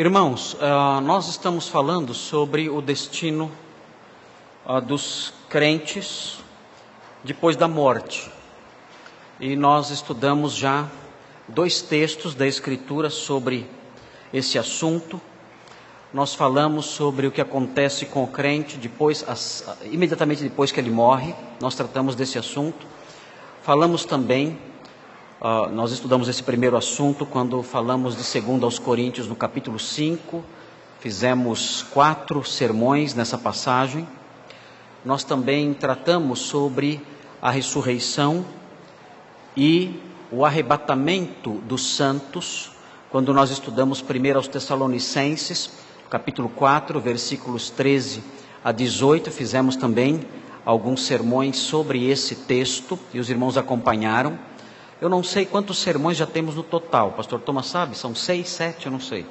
Irmãos, nós estamos falando sobre o destino dos crentes depois da morte. E nós estudamos já 2 textos da Escritura sobre esse assunto. Nós falamos sobre o que acontece com o crente imediatamente depois que ele morre. Nós tratamos desse assunto. Falamos também, nós estudamos esse primeiro assunto quando falamos de 2 aos Coríntios, no capítulo 5. Fizemos 4 sermões nessa passagem. Nós também tratamos sobre a ressurreição e o arrebatamento dos santos, quando nós estudamos 1 aos Tessalonicenses, capítulo 4, versículos 13 a 18, fizemos também alguns sermões sobre esse texto, e os irmãos acompanharam. Eu não sei quantos sermões já temos no total, o pastor Thomas sabe, são 6, 7, eu não sei.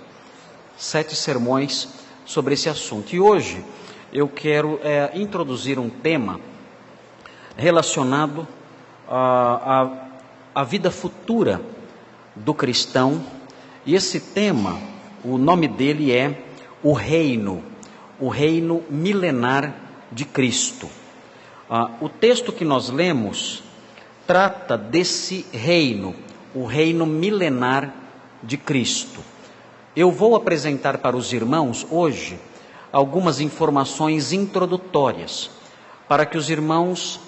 7 sermões sobre esse assunto. E hoje eu quero introduzir um tema relacionado à vida futura do cristão. E esse tema, o nome dele é o reino milenar de Cristo. O texto que nós lemos trata desse reino, o reino milenar de Cristo. Eu vou apresentar para os irmãos hoje algumas informações introdutórias, para que os irmãos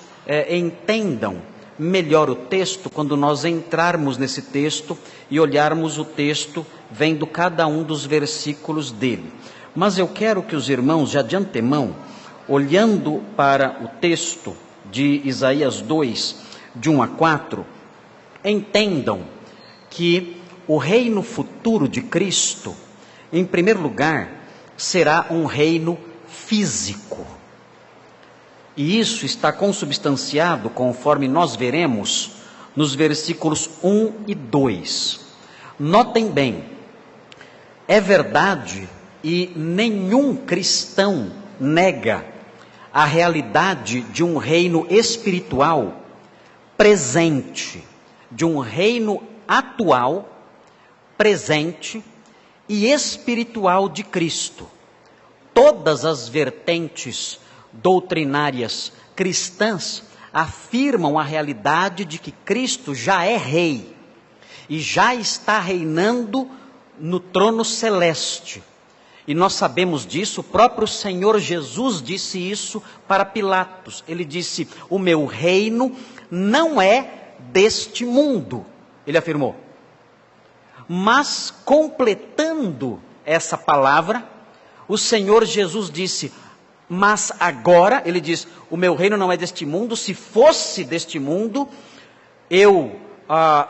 entendam melhor o texto quando nós entrarmos nesse texto e olharmos o texto vendo cada um dos versículos dele. Mas eu quero que os irmãos, já de antemão, olhando para o texto de Isaías 2, de 1 a 4, entendam que o reino futuro de Cristo, em primeiro lugar, será um reino físico. E isso está consubstanciado, conforme nós veremos, nos versículos 1 e 2. Notem bem, é verdade e nenhum cristão nega a realidade de um reino espiritual presente, de um reino atual, presente e espiritual de Cristo. Todas as vertentes doutrinárias cristãs afirmam a realidade de que Cristo já é rei e já está reinando no trono celeste. E nós sabemos disso, o próprio Senhor Jesus disse isso para Pilatos. Ele disse: o meu reino não é deste mundo, ele afirmou. Mas completando essa palavra, o Senhor Jesus disse: mas agora, ele diz, o meu reino não é deste mundo. Se fosse deste mundo, eu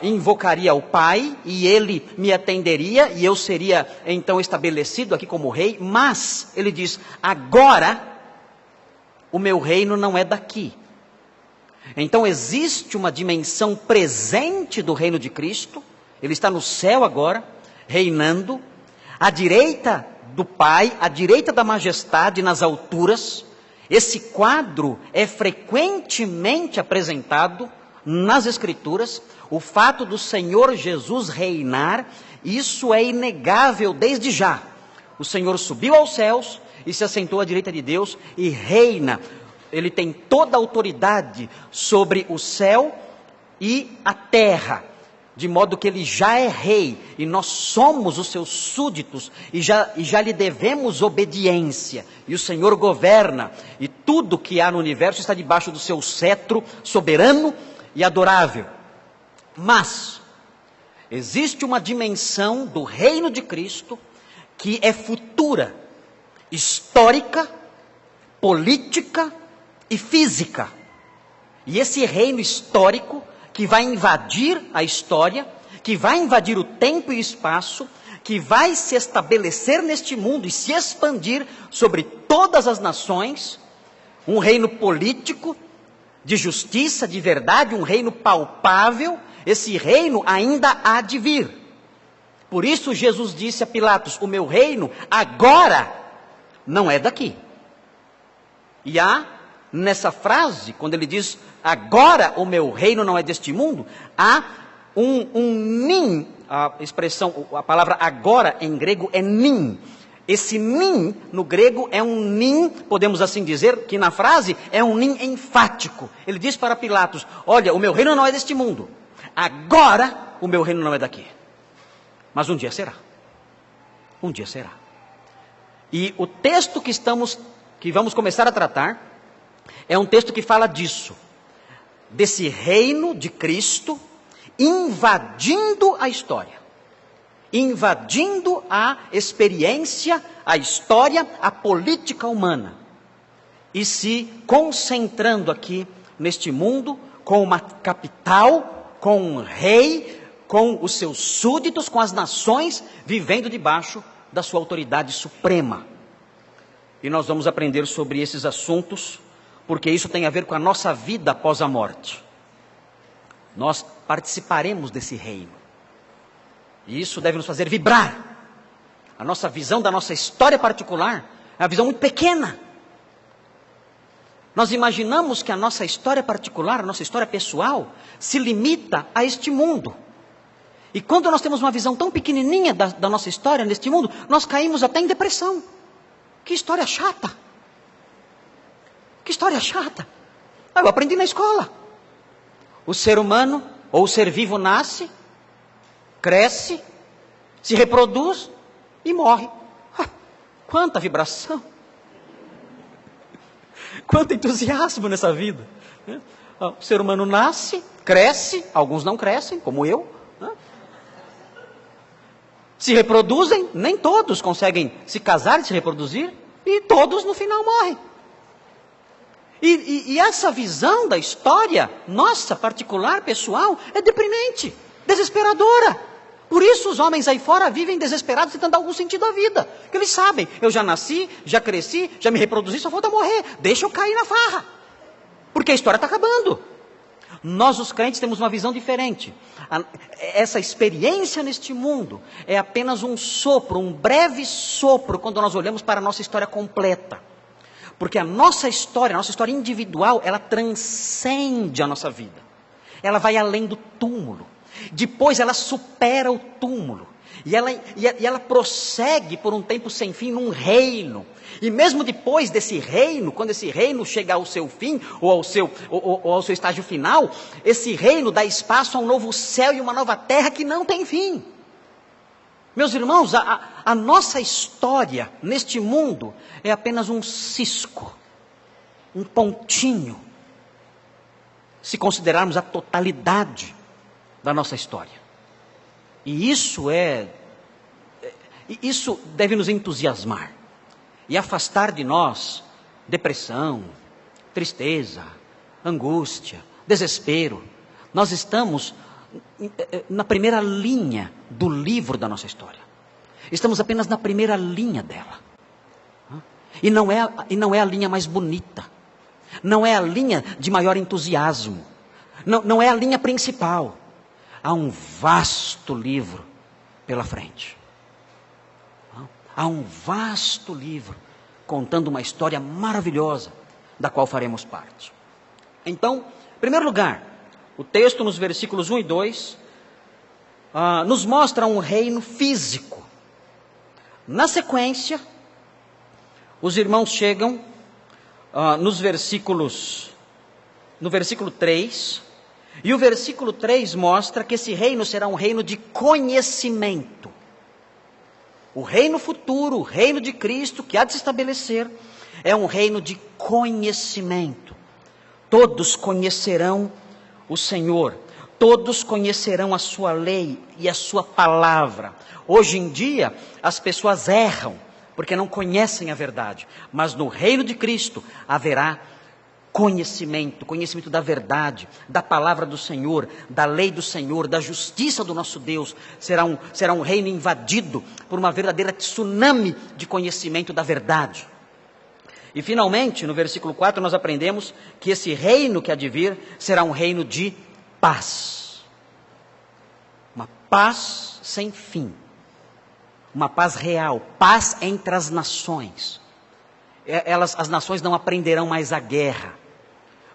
invocaria o Pai e ele me atenderia e eu seria então estabelecido aqui como rei. Mas, ele diz, agora o meu reino não é daqui. Então existe uma dimensão presente do reino de Cristo. Ele está no céu agora, reinando, à direita do Pai, à direita da majestade nas alturas. Esse quadro é frequentemente apresentado nas Escrituras. O fato do Senhor Jesus reinar, isso é inegável desde já. O Senhor subiu aos céus e se assentou à direita de Deus e reina. Ele tem toda a autoridade sobre o céu e a terra, de modo que ele já é rei, e nós somos os seus súditos, e já lhe devemos obediência, e o Senhor governa, e tudo que há no universo está debaixo do seu cetro soberano e adorável. Mas existe uma dimensão do reino de Cristo que é futura, histórica, política e física. E esse reino histórico que vai invadir a história, que vai invadir o tempo e o espaço, que vai se estabelecer neste mundo e se expandir sobre todas as nações, um reino político, de justiça, de verdade, um reino palpável. Esse reino ainda há de vir. Por isso Jesus disse a Pilatos: o meu reino agora não é daqui. E há nessa frase, quando ele diz agora o meu reino não é deste mundo, há um nin a expressão, a palavra agora em grego é nin. Esse nin no grego é um nin, podemos assim dizer, que na frase é um nin enfático. Ele diz para Pilatos: olha, o meu reino não é deste mundo. Agora o meu reino não é daqui. Mas um dia será. Um dia será. E o texto que vamos começar a tratar é um texto que fala disso. Desse reino de Cristo invadindo a história. Invadindo a experiência, a história, a política humana. E se concentrando aqui neste mundo com uma capital, com um rei, com os seus súditos, com as nações, vivendo debaixo da sua autoridade suprema. E nós vamos aprender sobre esses assuntos, porque isso tem a ver com a nossa vida após a morte. Nós participaremos desse reino. E isso deve nos fazer vibrar. A nossa visão da nossa história particular é uma visão muito pequena. Nós imaginamos que a nossa história particular, a nossa história pessoal, se limita a este mundo. E quando nós temos uma visão tão pequenininha da nossa história neste mundo, nós caímos até em depressão. Que história chata. Que história chata. Eu aprendi na escola. O ser humano, ou o ser vivo, nasce, cresce, se reproduz e morre. Quanta vibração. Quanto entusiasmo nessa vida. O ser humano nasce, cresce, alguns não crescem, como eu. Se reproduzem, nem todos conseguem se casar e se reproduzir, e todos no final morrem. E essa visão da história, nossa, particular, pessoal, é deprimente, desesperadora. Por isso os homens aí fora vivem desesperados, tentando dar algum sentido à vida. Porque eles sabem, eu já nasci, já cresci, já me reproduzi, só falta morrer. Deixa eu cair na farra. Porque a história está acabando. Nós, os crentes, temos uma visão diferente. Essa experiência neste mundo é apenas um sopro, um breve sopro, quando nós olhamos para a nossa história completa. Porque a nossa história individual, ela transcende a nossa vida. Ela vai além do túmulo. Depois ela supera o túmulo. E ela prossegue por um tempo sem fim num reino. E mesmo depois desse reino, quando esse reino chega ao seu fim, ou ao seu estágio final, esse reino dá espaço a um novo céu e uma nova terra que não tem fim. Meus irmãos, a nossa história neste mundo é apenas um cisco, um pontinho, se considerarmos a totalidade da nossa história. E isso deve nos entusiasmar e afastar de nós depressão, tristeza, angústia, desespero. Nós estamos na primeira linha do livro da nossa história. Estamos apenas na primeira linha dela. E não é a linha mais bonita. Não é a linha de maior entusiasmo. Não é a linha principal. Há um vasto livro pela frente. Há um vasto livro contando uma história maravilhosa da qual faremos parte. Então, em primeiro lugar, o texto nos versículos 1 e 2 nos mostra um reino físico. Na sequência, os irmãos chegam no versículo 3, e o versículo 3 mostra que esse reino será um reino de conhecimento. O reino futuro, o reino de Cristo que há de se estabelecer, é um reino de conhecimento. Todos conhecerão o Senhor, todos conhecerão a sua lei e a sua palavra. Hoje em dia, as pessoas erram, porque não conhecem a verdade. Mas no reino de Cristo haverá conhecimento da verdade, da palavra do Senhor, da lei do Senhor, da justiça do nosso Deus. Será um reino invadido por uma verdadeira tsunami de conhecimento da verdade. E finalmente, no versículo 4, nós aprendemos que esse reino que há de vir será um reino de paz. Uma paz sem fim. Uma paz real, paz entre as nações. As nações não aprenderão mais a guerra.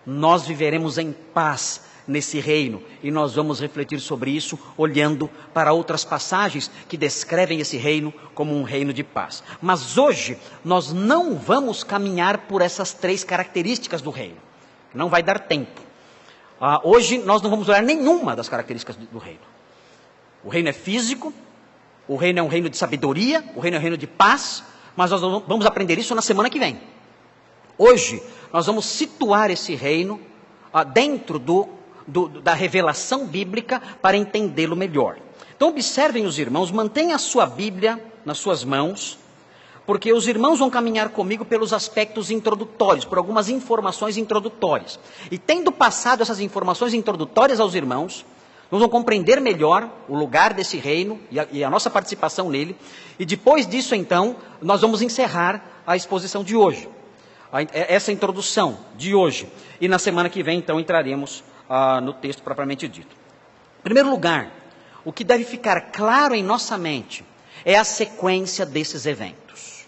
Nós viveremos em paz, nesse reino. E nós vamos refletir sobre isso, olhando para outras passagens que descrevem esse reino como um reino de paz. Mas hoje, nós não vamos caminhar por essas 3 características do reino. Não vai dar tempo. Hoje, nós não vamos olhar nenhuma das características do reino. O reino é físico, o reino é um reino de sabedoria, o reino é um reino de paz, mas nós vamos aprender isso na semana que vem. Hoje, nós vamos situar esse reino dentro da revelação bíblica para entendê-lo melhor. Então observem os irmãos, mantenham a sua Bíblia nas suas mãos, porque os irmãos vão caminhar comigo pelos aspectos introdutórios, por algumas informações introdutórias. E tendo passado essas informações introdutórias aos irmãos, nós vamos compreender melhor o lugar desse reino e a nossa participação nele. E depois disso, então, nós vamos encerrar a exposição de hoje. Essa introdução de hoje. E na semana que vem, então, entraremos no texto propriamente dito. Em primeiro lugar, o que deve ficar claro em nossa mente é a sequência desses eventos.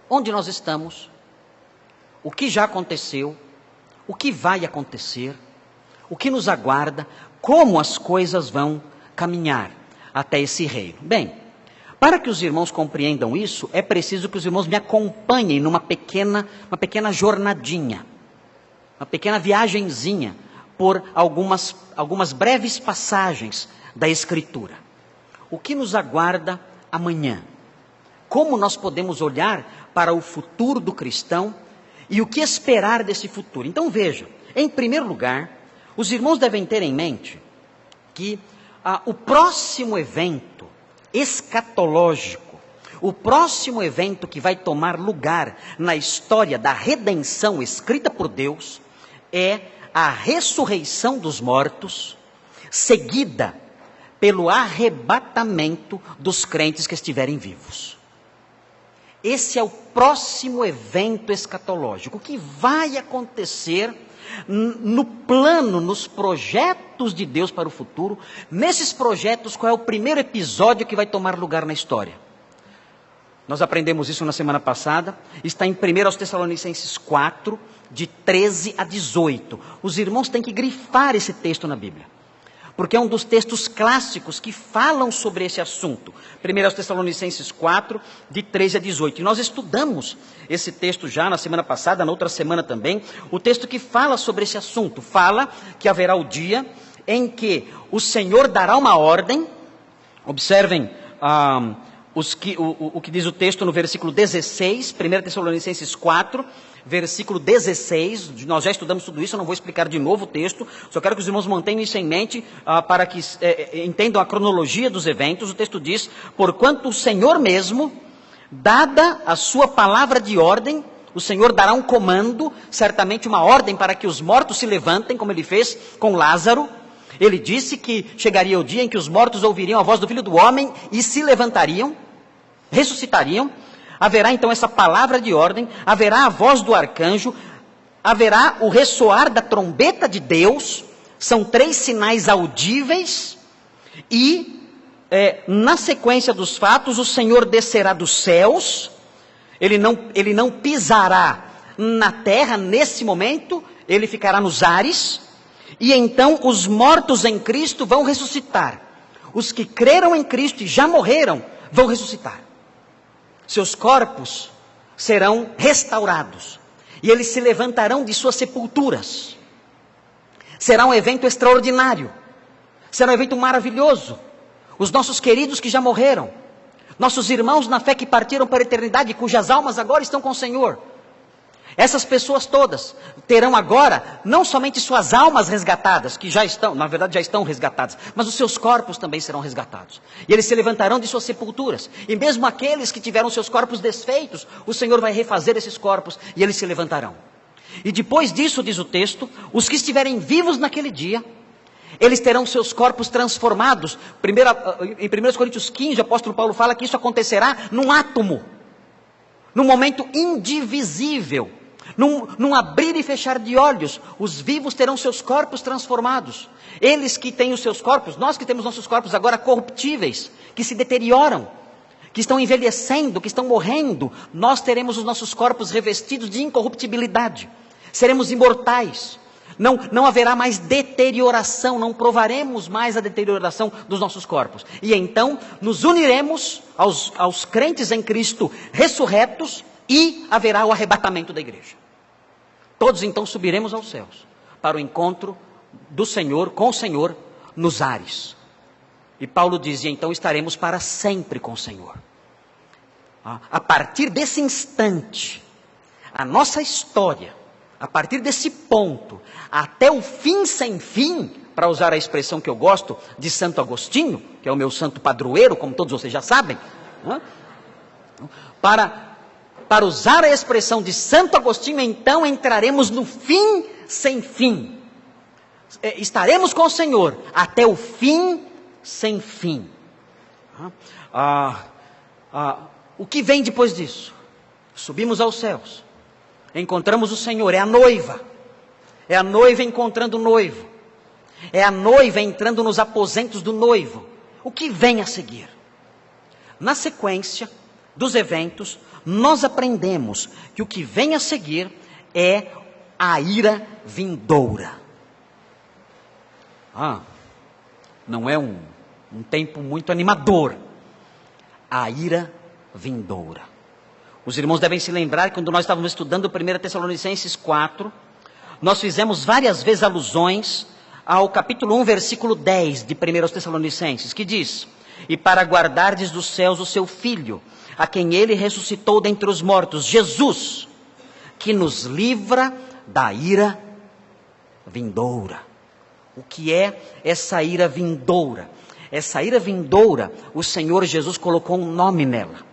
Onde nós estamos, o que já aconteceu, o que vai acontecer, o que nos aguarda, como as coisas vão caminhar até esse reino. Bem, para que os irmãos compreendam isso, é preciso que os irmãos me acompanhem numa pequena jornadinha, uma pequena viagenzinha por algumas breves passagens da Escritura. O que nos aguarda amanhã? Como nós podemos olhar para o futuro do cristão e o que esperar desse futuro? Então veja, em primeiro lugar, os irmãos devem ter em mente que o próximo evento escatológico, o próximo evento que vai tomar lugar na história da redenção escrita por Deus, é a ressurreição dos mortos, seguida pelo arrebatamento dos crentes que estiverem vivos. Esse é o próximo evento escatológico, que vai acontecer no plano, nos projetos de Deus para o futuro. Nesses projetos, qual é o primeiro episódio que vai tomar lugar na história? Nós aprendemos isso na semana passada, está em 1 Tessalonicenses 4, de 13 a 18. Os irmãos têm que grifar esse texto na Bíblia, porque é um dos textos clássicos que falam sobre esse assunto. 1 Tessalonicenses 4, de 13 a 18. E nós estudamos esse texto já na semana passada, na outra semana também. O texto que fala sobre esse assunto, fala que haverá o dia em que o Senhor dará uma ordem. Observem o que diz o texto no versículo 16, 1 Tessalonicenses 4, versículo 16, nós já estudamos tudo isso, eu não vou explicar de novo o texto, só quero que os irmãos mantenham isso em mente, para que entendam a cronologia dos eventos. O texto diz: porquanto o Senhor mesmo, dada a sua palavra de ordem, o Senhor dará um comando, certamente uma ordem para que os mortos se levantem, como ele fez com Lázaro. Ele disse que chegaria o dia em que os mortos ouviriam a voz do Filho do Homem e se levantariam, ressuscitariam. Haverá então essa palavra de ordem, haverá a voz do arcanjo, haverá o ressoar da trombeta de Deus. São 3 sinais audíveis e na sequência dos fatos o Senhor descerá dos céus. Ele não pisará na terra nesse momento, ele ficará nos ares. E então os mortos em Cristo vão ressuscitar. Os que creram em Cristo e já morreram vão ressuscitar. Seus corpos serão restaurados. E eles se levantarão de suas sepulturas. Será um evento extraordinário. Será um evento maravilhoso. Os nossos queridos que já morreram, nossos irmãos na fé que partiram para a eternidade, cujas almas agora estão com o Senhor, essas pessoas todas terão agora não somente suas almas resgatadas, que já estão, na verdade já estão resgatadas, mas os seus corpos também serão resgatados. E eles se levantarão de suas sepulturas. E mesmo aqueles que tiveram seus corpos desfeitos, o Senhor vai refazer esses corpos e eles se levantarão. E depois disso, diz o texto, os que estiverem vivos naquele dia, eles terão seus corpos transformados. Em 1 Coríntios 15, o apóstolo Paulo fala que isso acontecerá num átomo, num momento indivisível. Num abrir e fechar de olhos, os vivos terão seus corpos transformados. Eles que têm os seus corpos, nós que temos nossos corpos agora corruptíveis, que se deterioram, que estão envelhecendo, que estão morrendo, nós teremos os nossos corpos revestidos de incorruptibilidade. Seremos imortais. Não haverá mais deterioração, não provaremos mais a deterioração dos nossos corpos. E então nos uniremos aos crentes em Cristo ressurretos e haverá o arrebatamento da igreja. Todos então subiremos aos céus para o encontro do Senhor, com o Senhor, nos ares. E Paulo dizia, então estaremos para sempre com o Senhor. A partir desse instante, a nossa história, a partir desse ponto, até o fim sem fim, para usar a expressão que eu gosto de Santo Agostinho, que é o meu santo padroeiro, como todos vocês já sabem, para usar a expressão de Santo Agostinho, então entraremos no fim sem fim. Estaremos com o Senhor até o fim sem fim. O que vem depois disso? Subimos aos céus, encontramos o Senhor, é a noiva encontrando o noivo, é a noiva entrando nos aposentos do noivo. O que vem a seguir? Na sequência dos eventos, nós aprendemos que o que vem a seguir é a ira vindoura. Não é um tempo muito animador. A ira vindoura. Os irmãos devem se lembrar que quando nós estávamos estudando 1 Tessalonicenses 4, nós fizemos várias vezes alusões ao capítulo 1, versículo 10 de 1 Tessalonicenses, que diz: e para guardardes dos céus o seu Filho, a quem ele ressuscitou dentre os mortos, Jesus, que nos livra da ira vindoura. O que é essa ira vindoura? Essa ira vindoura, o Senhor Jesus colocou um nome nela.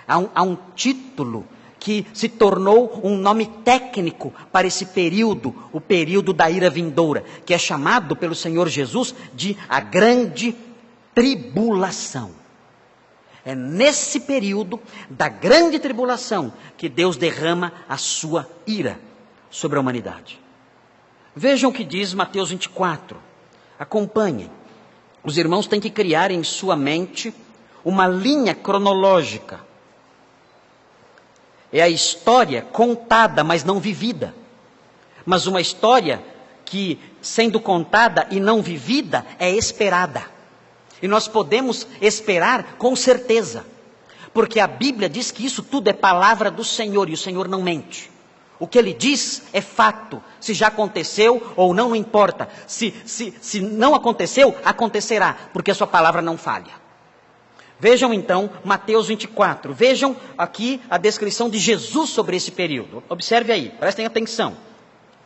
Há um título que se tornou um nome técnico para esse período, o período da ira vindoura, que é chamado pelo Senhor Jesus de a grande tribulação. É nesse período da grande tribulação que Deus derrama a sua ira sobre a humanidade. Vejam o que diz Mateus 24. Acompanhem. Os irmãos têm que criar em sua mente uma linha cronológica. É a história contada, mas não vivida. Mas uma história que, sendo contada e não vivida, é esperada. E nós podemos esperar com certeza. Porque a Bíblia diz que isso tudo é palavra do Senhor, e o Senhor não mente. O que Ele diz é fato. Se já aconteceu ou não, não importa. Se não aconteceu, acontecerá, porque a sua palavra não falha. Vejam então Mateus 24, vejam aqui a descrição de Jesus sobre esse período. Observe aí, prestem atenção.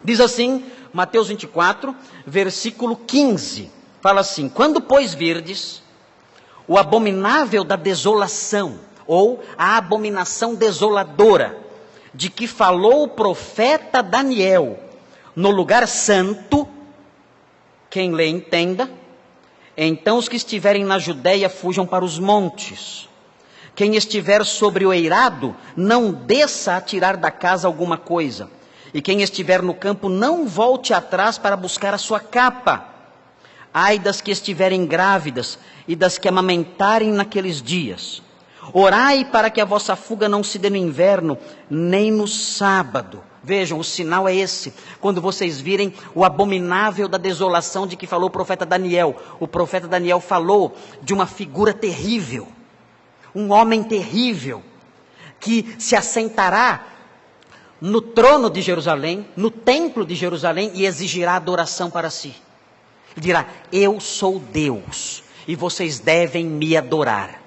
Diz assim, Mateus 24, versículo 15, fala assim: quando pois virdes o abominável da desolação, ou a abominação desoladora, de que falou o profeta Daniel, no lugar santo, quem lê entenda. Então os que estiverem na Judéia fujam para os montes. Quem estiver sobre o eirado, não desça a tirar da casa alguma coisa. E quem estiver no campo, não volte atrás para buscar a sua capa. Ai das que estiverem grávidas e das que amamentarem naqueles dias. Orai para que a vossa fuga não se dê no inverno, nem no sábado. Vejam, o sinal é esse. Quando vocês virem o abominável da desolação de que falou o profeta Daniel. O profeta Daniel falou de uma figura terrível. Um homem terrível, que se assentará no trono de Jerusalém, no templo de Jerusalém, e exigirá adoração para si. E dirá: eu sou Deus, e vocês devem me adorar.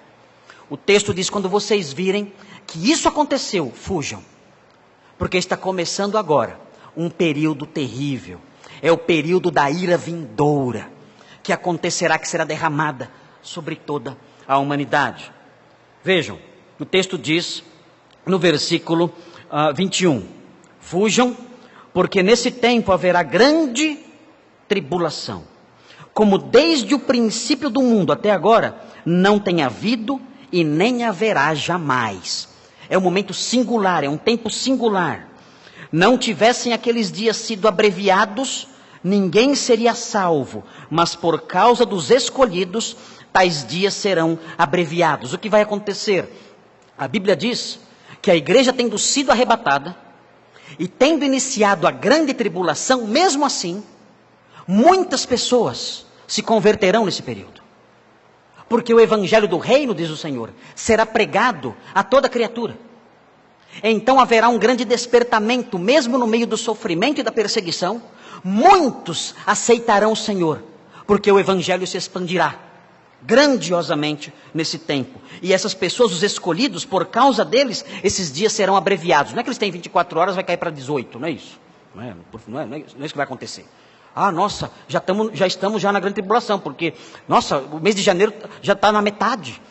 O texto diz: quando vocês virem que isso aconteceu, fujam. Porque está começando agora um período terrível. É o período da ira vindoura, que acontecerá, que será derramada sobre toda a humanidade. Vejam, o texto diz, no versículo 21, fujam, porque nesse tempo haverá grande tribulação, como desde o princípio do mundo até agora, não tem havido e nem haverá jamais. É um momento singular, é um tempo singular. Não tivessem aqueles dias sido abreviados, ninguém seria salvo, mas por causa dos escolhidos, tais dias serão abreviados. O que vai acontecer? A Bíblia diz que a igreja, tendo sido arrebatada, E tendo iniciado a grande tribulação, mesmo assim, muitas pessoas se converterão nesse período. Porque o evangelho do reino, diz o Senhor, será pregado a toda criatura. Então haverá um grande despertamento, mesmo no meio do sofrimento e da perseguição. Muitos aceitarão o Senhor, porque o evangelho se expandirá grandiosamente nesse tempo. E essas pessoas, os escolhidos, por causa deles, esses dias serão abreviados. Não é que eles têm 24 horas, vai cair para 18, não é isso. Não é isso que vai acontecer. Ah, nossa, já estamos na grande tribulação, porque, nossa, o mês de janeiro já está na metade.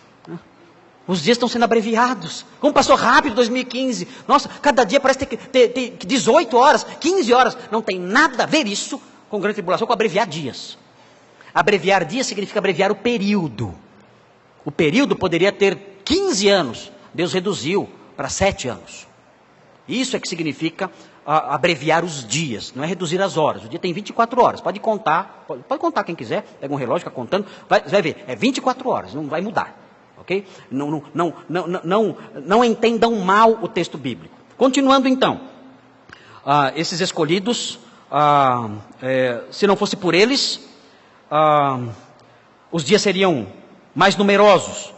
Os dias estão sendo abreviados. Como passou rápido 2015. Nossa, cada dia parece ter 18 horas, 15 horas. Não tem nada a ver isso com grande tribulação, com abreviar dias. Abreviar dias significa abreviar o período. O período poderia ter 15 anos. Deus reduziu para 7 anos. Isso é que significa abreviar os dias. Não é reduzir as horas. O dia tem 24 horas. Pode contar. Pode contar quem quiser. Pega um relógio, fica contando. Vai ver. É 24 horas. Não vai mudar. Ok? Não entendam mal o texto bíblico. Continuando então. Esses escolhidos, se não fosse por eles, os dias seriam mais numerosos.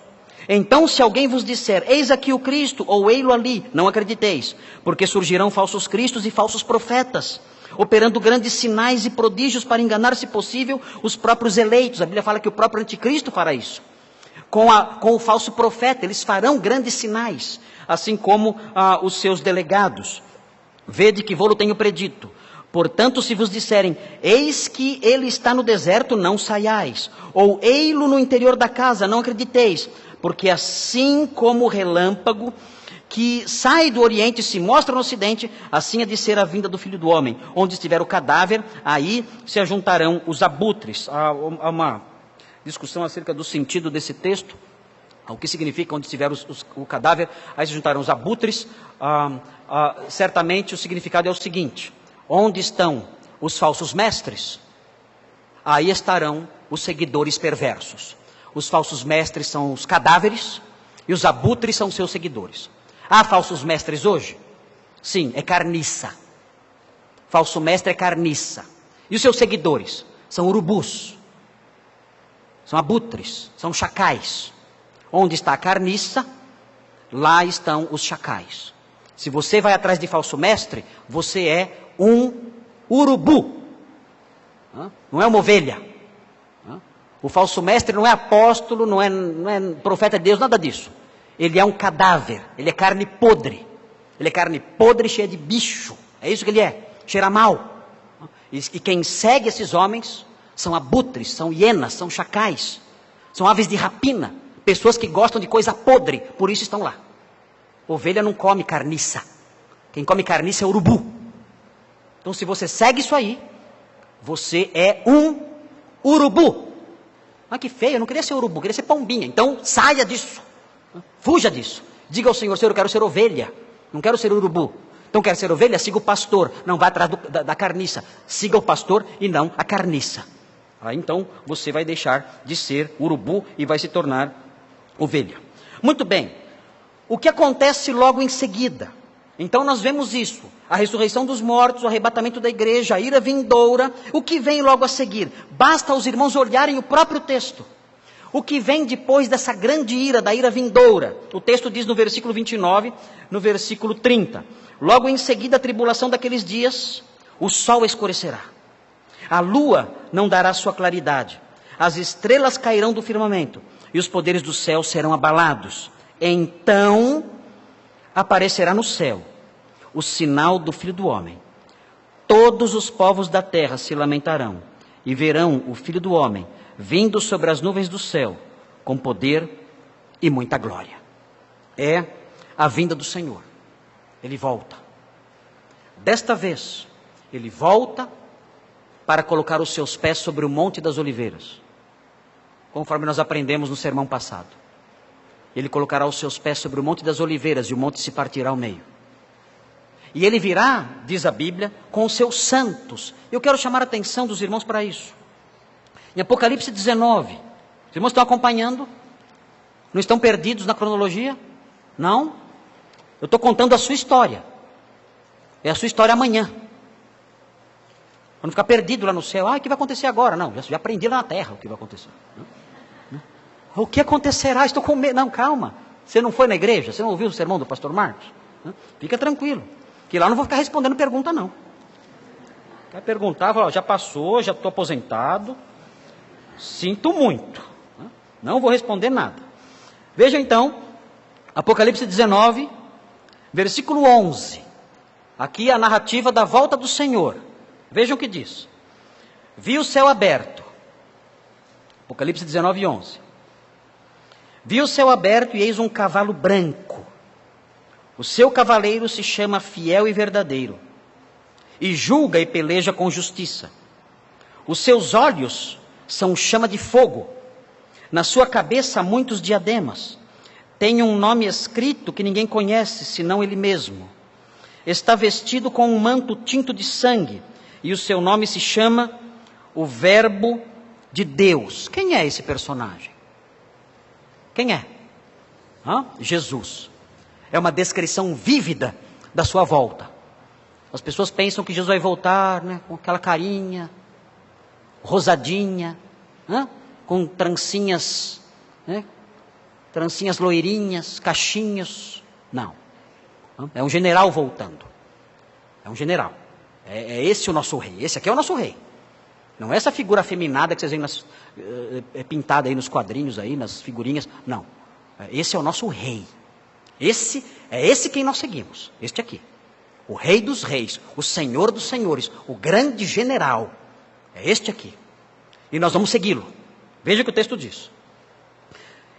Então, se alguém vos disser, eis aqui o Cristo, ou ei-lo ali, não acrediteis, porque surgirão falsos cristos e falsos profetas, operando grandes sinais e prodígios para enganar, se possível, os próprios eleitos. A Bíblia fala que o próprio anticristo fará isso. Com o falso profeta, eles farão grandes sinais, assim como os seus delegados. Vede que vou-lo tenho predito. Portanto, se vos disserem, eis que ele está no deserto, não saiais. Ou ei-lo no interior da casa, não acrediteis. Porque assim como o relâmpago que sai do Oriente e se mostra no Ocidente, assim há de ser a vinda do Filho do Homem. Onde estiver o cadáver, aí se ajuntarão os abutres. Há uma discussão acerca do sentido desse texto. O que significa onde estiver o cadáver, aí se juntarão os abutres. Certamente o significado é o seguinte: onde estão os falsos mestres, aí estarão os seguidores perversos. Os falsos mestres são os cadáveres e os abutres são seus seguidores. Há falsos mestres hoje? Sim, é carniça. Falso mestre é carniça. E os seus seguidores? São urubus, são abutres, são chacais. Onde está a carniça, lá estão os chacais. Se você vai atrás de falso mestre, você é um urubu. Não é uma ovelha. O falso mestre não é apóstolo, não é profeta de Deus, nada disso. Ele é um cadáver, ele é carne podre. Ele é carne podre cheia de bicho. É isso que ele é, cheira mal. E quem segue esses homens são abutres, são hienas, são chacais. São aves de rapina. Pessoas que gostam de coisa podre, por isso estão lá. Ovelha não come carniça. Quem come carniça é urubu. Então se você segue isso aí, você é um urubu. Ah, que feio, eu não queria ser urubu, eu queria ser pombinha. Então saia disso, fuja disso. Diga ao Senhor, Senhor, eu quero ser ovelha, não quero ser urubu. Então quer ser ovelha? Siga o pastor, não vá atrás da carniça. Siga o pastor e não a carniça. Então você vai deixar de ser urubu e vai se tornar ovelha. Muito bem, o que acontece logo em seguida? Então nós vemos isso, a ressurreição dos mortos, o arrebatamento da igreja, a ira vindoura. O que vem logo a seguir? Basta os irmãos olharem o próprio texto. O que vem depois dessa grande ira, da ira vindoura? O texto diz no versículo 29, no versículo 30. Logo em seguida a tribulação daqueles dias, o sol escurecerá. A lua não dará sua claridade. As estrelas cairão do firmamento e os poderes do céu serão abalados. Então aparecerá no céu o sinal do Filho do Homem. Todos os povos da terra se lamentarão e verão o Filho do Homem vindo sobre as nuvens do céu com poder e muita glória. É a vinda do Senhor. Ele volta. Desta vez, ele volta para colocar os seus pés sobre o Monte das Oliveiras, conforme nós aprendemos no sermão passado. Ele colocará os seus pés sobre o Monte das Oliveiras e o monte se partirá ao meio. E ele virá, diz a Bíblia, com os seus santos. Eu quero chamar a atenção dos irmãos para isso. Em Apocalipse 19, os irmãos estão acompanhando? Não estão perdidos na cronologia? Não? Eu estou contando a sua história. É a sua história amanhã. Para não ficar perdido lá no céu. O que vai acontecer agora? Não, já aprendi lá na terra o que vai acontecer. O que acontecerá? Estou com medo. Não, calma. Você não foi na igreja? Você não ouviu o sermão do pastor Marcos? Fica tranquilo. Que lá eu não vou ficar respondendo pergunta, não. Vai perguntar, já passou, já estou aposentado. Sinto muito. Não vou responder nada. Veja então, Apocalipse 19, versículo 11. Aqui a narrativa da volta do Senhor. Vejam o que diz. Vi o céu aberto. Apocalipse 19, 11. Vi o céu aberto e eis um cavalo branco. O seu cavaleiro se chama Fiel e Verdadeiro, e julga e peleja com justiça. Os seus olhos são chama de fogo. Na sua cabeça há muitos diademas. Tem um nome escrito que ninguém conhece, senão ele mesmo. Está vestido com um manto tinto de sangue, e o seu nome se chama o Verbo de Deus. Quem é esse personagem? Quem é? Jesus. É uma descrição vívida da sua volta. As pessoas pensam que Jesus vai voltar, né, com aquela carinha rosadinha, com trancinhas, né, trancinhas loirinhas, cachinhos. Não. É um general voltando. É um general. É esse o nosso rei. Esse aqui é o nosso rei. Não é essa figura afeminada que vocês veem pintada aí nos quadrinhos, aí, nas figurinhas. Não. Esse é o nosso rei. Esse quem nós seguimos. Este aqui. O rei dos reis. O senhor dos senhores. O grande general. É este aqui. E nós vamos segui-lo. Veja o que o texto diz.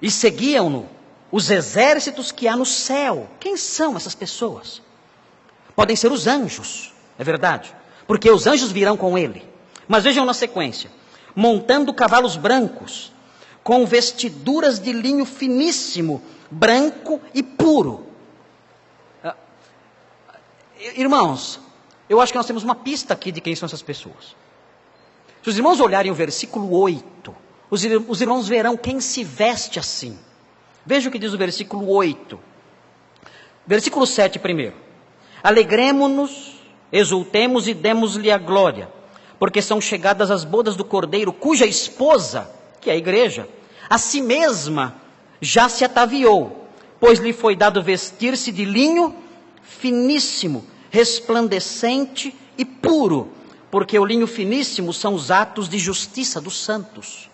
E seguiam-no os exércitos que há no céu. Quem são essas pessoas? Podem ser os anjos. É verdade. Porque os anjos virão com ele. Mas vejam na sequência. Montando cavalos brancos, com vestiduras de linho finíssimo, branco e puro. Irmãos, eu acho que nós temos uma pista aqui de quem são essas pessoas. Se os irmãos olharem o versículo 8, os irmãos verão quem se veste assim. Veja o que diz o versículo 8. Versículo 7 primeiro. Alegremo-nos, exultemos e demos-lhe a glória, porque são chegadas as bodas do Cordeiro, cuja esposa, que é a igreja, a si mesma já se ataviou, pois lhe foi dado vestir-se de linho finíssimo, resplandecente e puro, porque o linho finíssimo são os atos de justiça dos santos.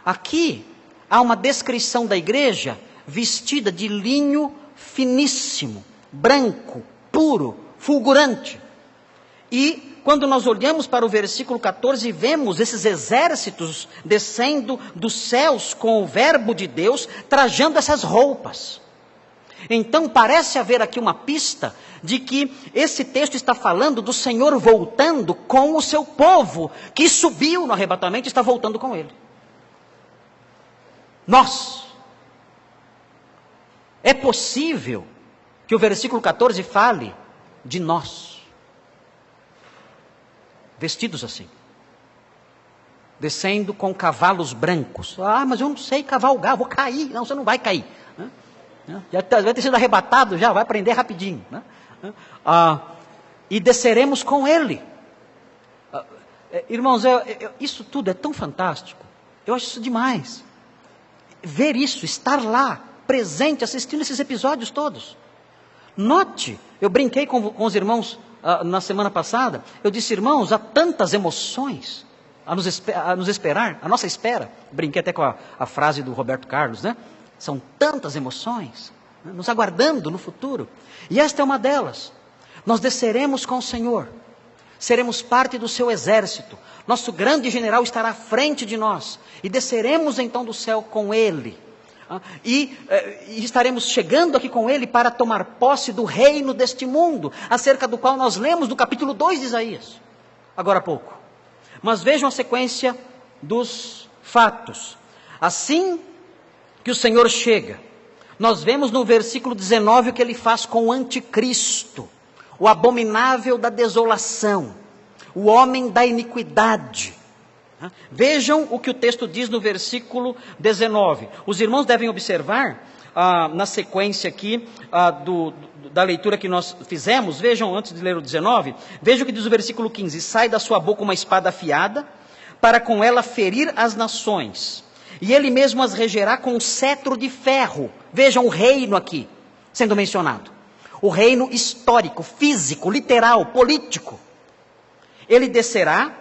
Aqui há uma descrição da igreja vestida de linho finíssimo, branco, puro, fulgurante. E quando nós olhamos para o versículo 14, vemos esses exércitos descendo dos céus com o verbo de Deus, trajando essas roupas. Então parece haver aqui uma pista de que esse texto está falando do Senhor voltando com o seu povo, que subiu no arrebatamento e está voltando com ele. Nós. É possível que o versículo 14 fale de nós. Vestidos assim. Descendo com cavalos brancos. Mas eu não sei cavalgar, vou cair. Não, você não vai cair. Já vai ter sido arrebatado, já vai aprender rapidinho. E desceremos com ele. Irmãos, isso tudo é tão fantástico. Eu acho isso demais. Ver isso, estar lá, presente, assistindo esses episódios todos. Note, eu brinquei com os irmãos na semana passada. Eu disse, irmãos, há tantas emoções a nos esperar, a nossa espera. Brinquei até com a frase do Roberto Carlos, né? São tantas emoções, né, nos aguardando no futuro. E esta é uma delas. Nós desceremos com o Senhor. Seremos parte do seu exército. Nosso grande general estará à frente de nós. E desceremos então do céu com ele. E estaremos chegando aqui com ele para tomar posse do reino deste mundo, acerca do qual nós lemos no capítulo 2 de Isaías, agora há pouco. Mas vejam a sequência dos fatos. Assim que o Senhor chega, nós vemos no versículo 19 o que ele faz com o anticristo, o abominável da desolação, o homem da iniquidade. Vejam o que o texto diz no versículo 19. Os irmãos devem observar, na sequência aqui, da leitura que nós fizemos, vejam, antes de ler o 19, vejam o que diz o versículo 15: sai da sua boca uma espada afiada, para com ela ferir as nações, e ele mesmo as regerá com um cetro de ferro. Vejam o reino aqui sendo mencionado, o reino histórico, físico, literal, político. Ele descerá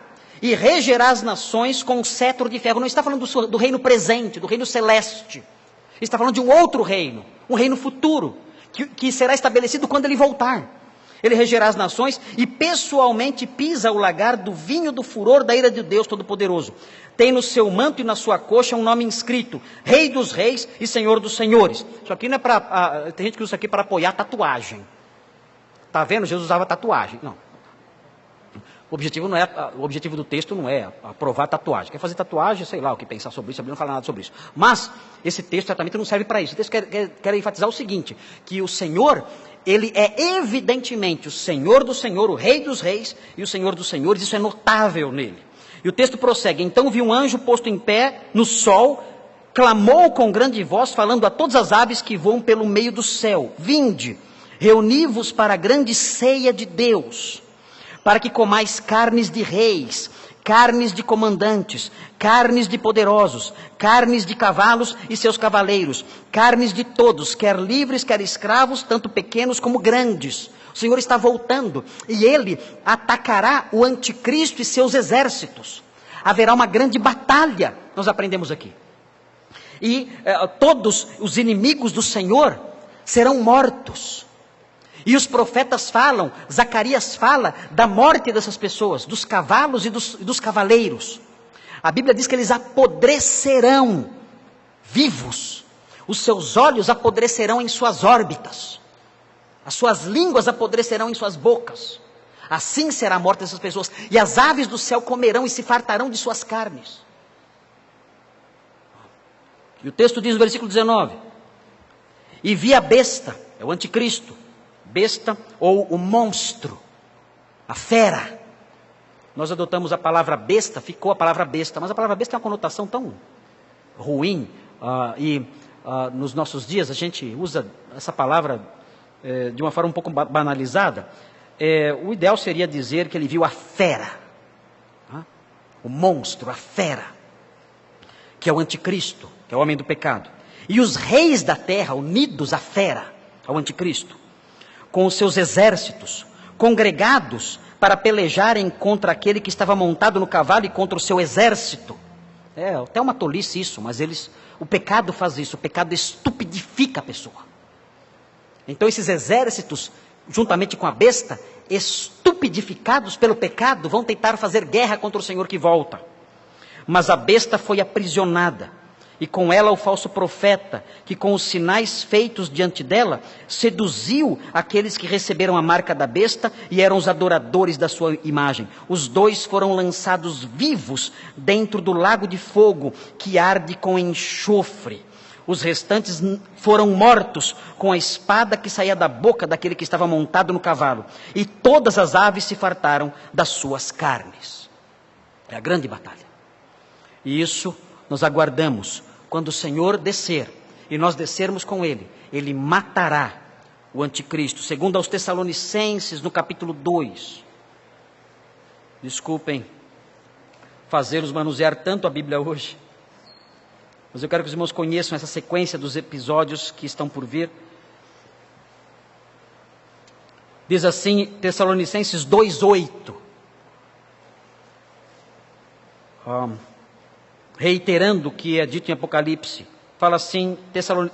e regerá as nações com um cetro de ferro. Não está falando do reino presente, do reino celeste. Está falando de um outro reino, um reino futuro, que será estabelecido quando ele voltar. Ele regerá as nações e pessoalmente pisa o lagar do vinho do furor da ira de Deus Todo-Poderoso. Tem no seu manto e na sua coxa um nome inscrito: Rei dos Reis e Senhor dos Senhores. Isso aqui não é para... tem gente que usa isso aqui para apoiar tatuagem. Está vendo? Jesus usava tatuagem. Não. O objetivo do texto não é aprovar tatuagem. Quer fazer tatuagem, sei lá o que pensar sobre isso, a Bíblia não fala nada sobre isso. Mas esse texto certamente não serve para isso. O texto quer enfatizar o seguinte: que o Senhor, ele é evidentemente o Senhor do Senhor, o Rei dos Reis e o Senhor dos Senhores. Isso é notável nele. E o texto prossegue: então vi um anjo posto em pé no sol, clamou com grande voz, falando a todas as aves que voam pelo meio do céu: vinde, reuni-vos para a grande ceia de Deus, para que comais carnes de reis, carnes de comandantes, carnes de poderosos, carnes de cavalos e seus cavaleiros, carnes de todos, quer livres, quer escravos, tanto pequenos como grandes. O Senhor está voltando e ele atacará o anticristo e seus exércitos. Haverá uma grande batalha, nós aprendemos aqui. E todos os inimigos do Senhor serão mortos. E os profetas falam, Zacarias fala da morte dessas pessoas, dos cavalos e dos cavaleiros. A Bíblia diz que eles apodrecerão vivos. Os seus olhos apodrecerão em suas órbitas. As suas línguas apodrecerão em suas bocas. Assim será a morte dessas pessoas. E as aves do céu comerão e se fartarão de suas carnes. E o texto diz no versículo 19: e vi a besta, é o anticristo, besta ou o monstro, a fera. Nós adotamos a palavra besta, ficou a palavra besta, mas a palavra besta tem uma conotação tão ruim, nos nossos dias a gente usa essa palavra de uma forma um pouco banalizada. O ideal seria dizer que ele viu a fera, o monstro, a fera, que é o anticristo, que é o homem do pecado. E os reis da terra, unidos à fera, ao anticristo, com os seus exércitos, congregados para pelejarem contra aquele que estava montado no cavalo e contra o seu exército. É até uma tolice isso, mas o pecado faz isso, o pecado estupidifica a pessoa. Então esses exércitos, juntamente com a besta, estupidificados pelo pecado, vão tentar fazer guerra contra o Senhor que volta. Mas a besta foi aprisionada, e com ela o falso profeta, que com os sinais feitos diante dela, seduziu aqueles que receberam a marca da besta e eram os adoradores da sua imagem. Os dois foram lançados vivos dentro do lago de fogo, que arde com enxofre. Os restantes foram mortos com a espada que saía da boca daquele que estava montado no cavalo. E todas as aves se fartaram das suas carnes. É a grande batalha. E isso nós aguardamos quando o Senhor descer, e nós descermos com Ele. Ele matará o anticristo. Segundo aos Tessalonicenses, no capítulo 2. Desculpem fazê-los manusear tanto a Bíblia hoje, mas eu quero que os irmãos conheçam essa sequência dos episódios que estão por vir. Diz assim, Tessalonicenses 2:8. Reiterando o que é dito em Apocalipse, fala assim,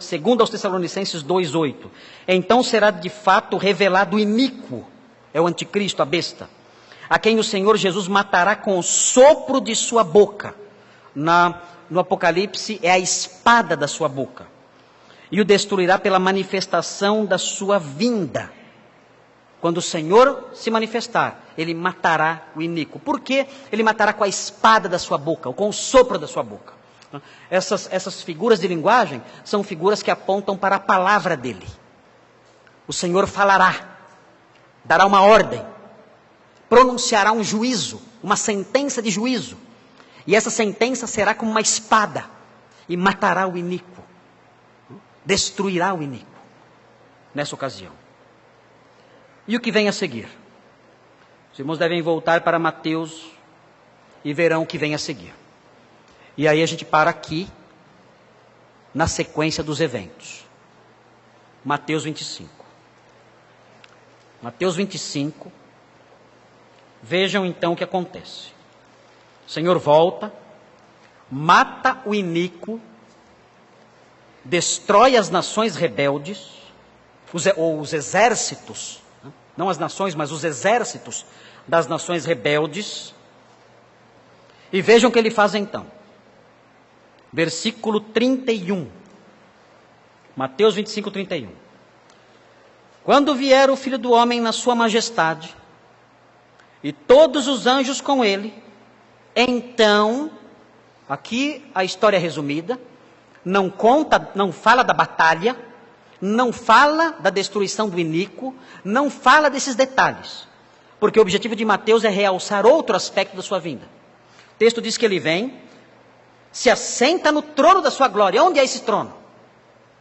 segundo aos Tessalonicenses 2:8. Então será de fato revelado o iníquo, é o anticristo, a besta, a quem o Senhor Jesus matará com o sopro de sua boca. No Apocalipse é a espada da sua boca. E o destruirá pela manifestação da sua vinda. Quando o Senhor se manifestar, Ele matará o iníquo. Por que Ele matará com a espada da sua boca, ou com o sopro da sua boca? Essas figuras de linguagem são figuras que apontam para a palavra dEle. O Senhor falará, dará uma ordem, pronunciará um juízo, uma sentença de juízo. E essa sentença será como uma espada, e matará o iníquo, destruirá o iníquo, nessa ocasião. E o que vem a seguir? Os irmãos devem voltar para Mateus e verão o que vem a seguir. E aí a gente para aqui, na sequência dos eventos. Mateus 25. Mateus 25. Vejam então o que acontece. O Senhor volta, mata o iníquo, destrói as nações rebeldes, os exércitos, não as nações, mas os exércitos das nações rebeldes. E vejam o que ele faz então. Versículo 31. Mateus 25, 31. Quando vier o Filho do Homem na sua majestade, e todos os anjos com ele, então, aqui a história é resumida, não conta, não fala da batalha, não fala da destruição do iníquo, não fala desses detalhes, porque o objetivo de Mateus é realçar outro aspecto da sua vinda. O texto diz que ele vem, se assenta no trono da sua glória. Onde é esse trono?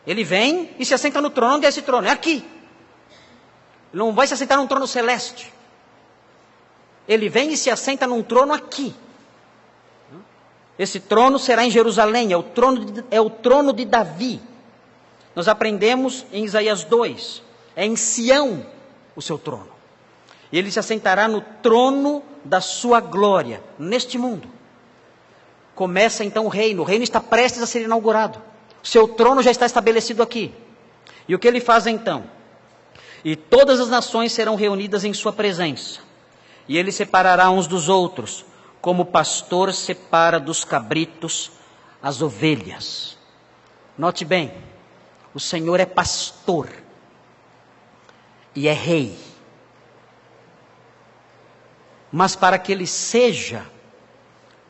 Ele vem e se assenta no trono. Onde é esse trono? É aqui. Ele não vai se assentar num trono celeste. Ele vem e se assenta num trono aqui. Esse trono será em Jerusalém, é o trono de Davi. Nós aprendemos em Isaías 2, é em Sião o seu trono. E ele se assentará no trono da sua glória, neste mundo. Começa então o reino está prestes a ser inaugurado. O seu trono já está estabelecido aqui. E o que ele faz então? E todas as nações serão reunidas em sua presença. E ele separará uns dos outros, como o pastor separa dos cabritos as ovelhas. Note bem, o Senhor é pastor e é rei. Mas para que ele seja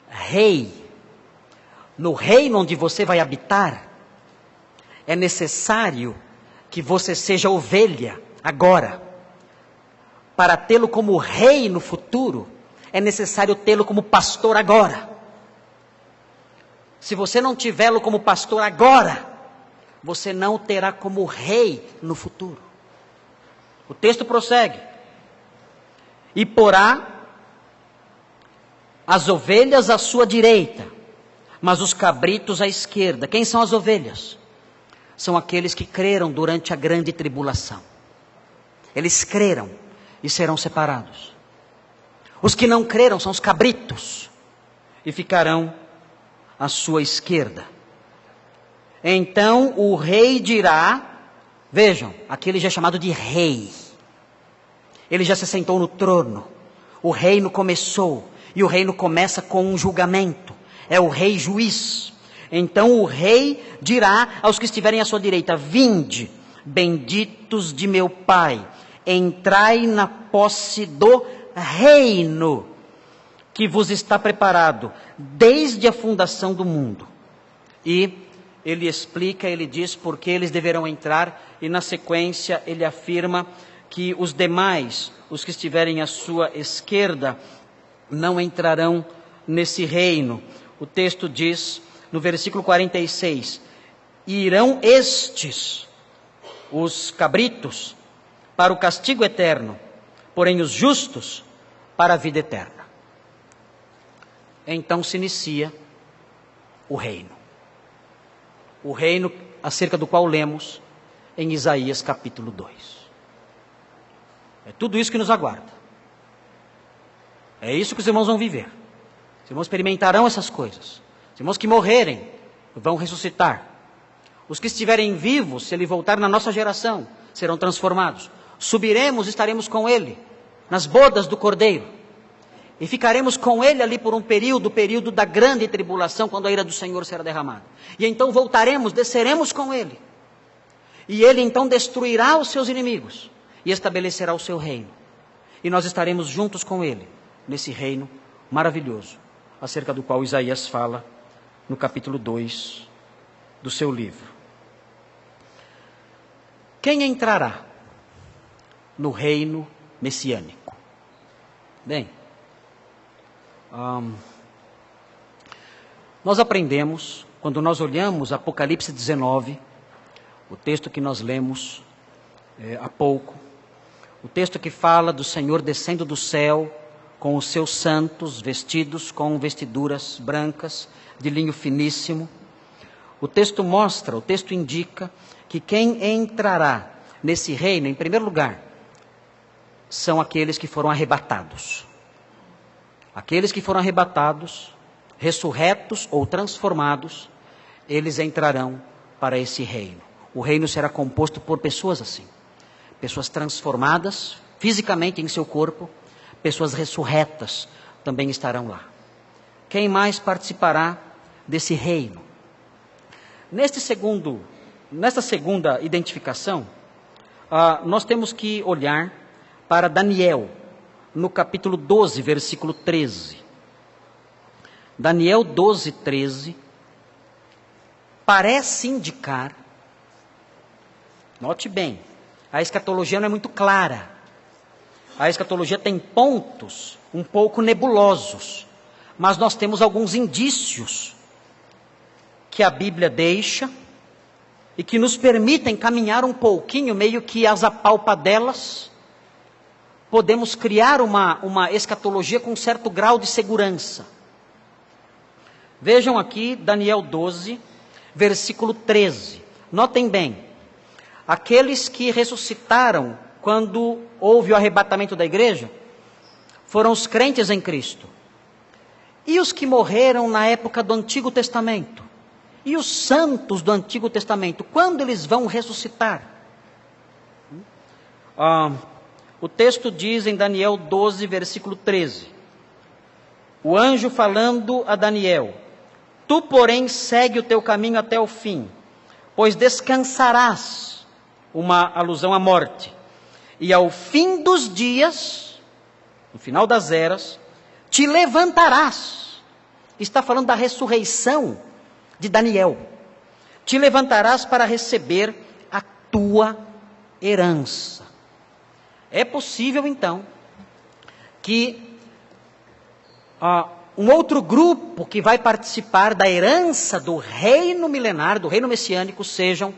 rei, no reino onde você vai habitar, é necessário que você seja ovelha agora. Para tê-lo como rei no futuro, é necessário tê-lo como pastor agora. Se você não tiver-lo como pastor agora, você não o terá como rei no futuro. O texto prossegue. E porá as ovelhas à sua direita, mas os cabritos à esquerda. Quem são as ovelhas? São aqueles que creram durante a grande tribulação. Eles creram e serão separados. Os que não creram são os cabritos e ficarão à sua esquerda. Então o rei dirá, vejam, aqui ele já é chamado de rei. Ele já se sentou no trono. O reino começou. E o reino começa com um julgamento. É o rei juiz. Então o rei dirá aos que estiverem à sua direita: vinde, benditos de meu Pai, entrai na posse do reino que vos está preparado desde a fundação do mundo. E ele explica, ele diz por que eles deverão entrar, e na sequência ele afirma que os demais, os que estiverem à sua esquerda, não entrarão nesse reino. O texto diz, no versículo 46, irão estes, os cabritos, para o castigo eterno, porém os justos para a vida eterna. Então se inicia o reino. O reino acerca do qual lemos em Isaías capítulo 2. É tudo isso que nos aguarda. É isso que os irmãos vão viver. Os irmãos experimentarão essas coisas. Os irmãos que morrerem vão ressuscitar. Os que estiverem vivos, se ele voltar na nossa geração, serão transformados. Subiremos, estaremos com ele nas bodas do Cordeiro. E ficaremos com ele ali por um período, o período da grande tribulação, quando a ira do Senhor será derramada. E então voltaremos, desceremos com ele. E ele então destruirá os seus inimigos e estabelecerá o seu reino. E nós estaremos juntos com ele, nesse reino maravilhoso, acerca do qual Isaías fala no capítulo 2 do seu livro. Quem entrará no reino messiânico? Bem, nós aprendemos, quando nós olhamos Apocalipse 19, o texto que nós lemos há pouco, O texto que fala do Senhor descendo do céu com os seus santos vestidos com vestiduras brancas de linho finíssimo. O texto mostra, o texto indica que quem entrará nesse reino, em primeiro lugar, são aqueles que foram arrebatados. Aqueles que foram arrebatados, ressurretos ou transformados, eles entrarão para esse reino. O reino será composto por pessoas assim. Pessoas transformadas fisicamente em seu corpo, pessoas ressurretas também estarão lá. Quem mais participará desse reino? Nesta segunda identificação, nós temos que olhar para Daniel, no capítulo 12, versículo 13. Daniel 12, 13, parece indicar, note bem, a escatologia não é muito clara. A escatologia tem pontos um pouco nebulosos, mas nós temos alguns indícios que a Bíblia deixa e que nos permitem caminhar um pouquinho, meio que às apalpadelas, podemos criar uma escatologia com um certo grau de segurança. Vejam aqui Daniel 12, versículo 13. Notem bem, aqueles que ressuscitaram quando houve o arrebatamento da igreja, foram os crentes em Cristo. E os que morreram na época do Antigo Testamento? E os santos do Antigo Testamento, quando eles vão ressuscitar? O texto diz em Daniel 12, versículo 13. O anjo falando a Daniel: tu, porém, segue o teu caminho até o fim, pois descansarás, uma alusão à morte, e ao fim dos dias, no final das eras, te levantarás. Está falando da ressurreição de Daniel. Te levantarás para receber a tua herança. É possível, então, que um outro grupo que vai participar da herança do reino milenar, do reino messiânico, sejam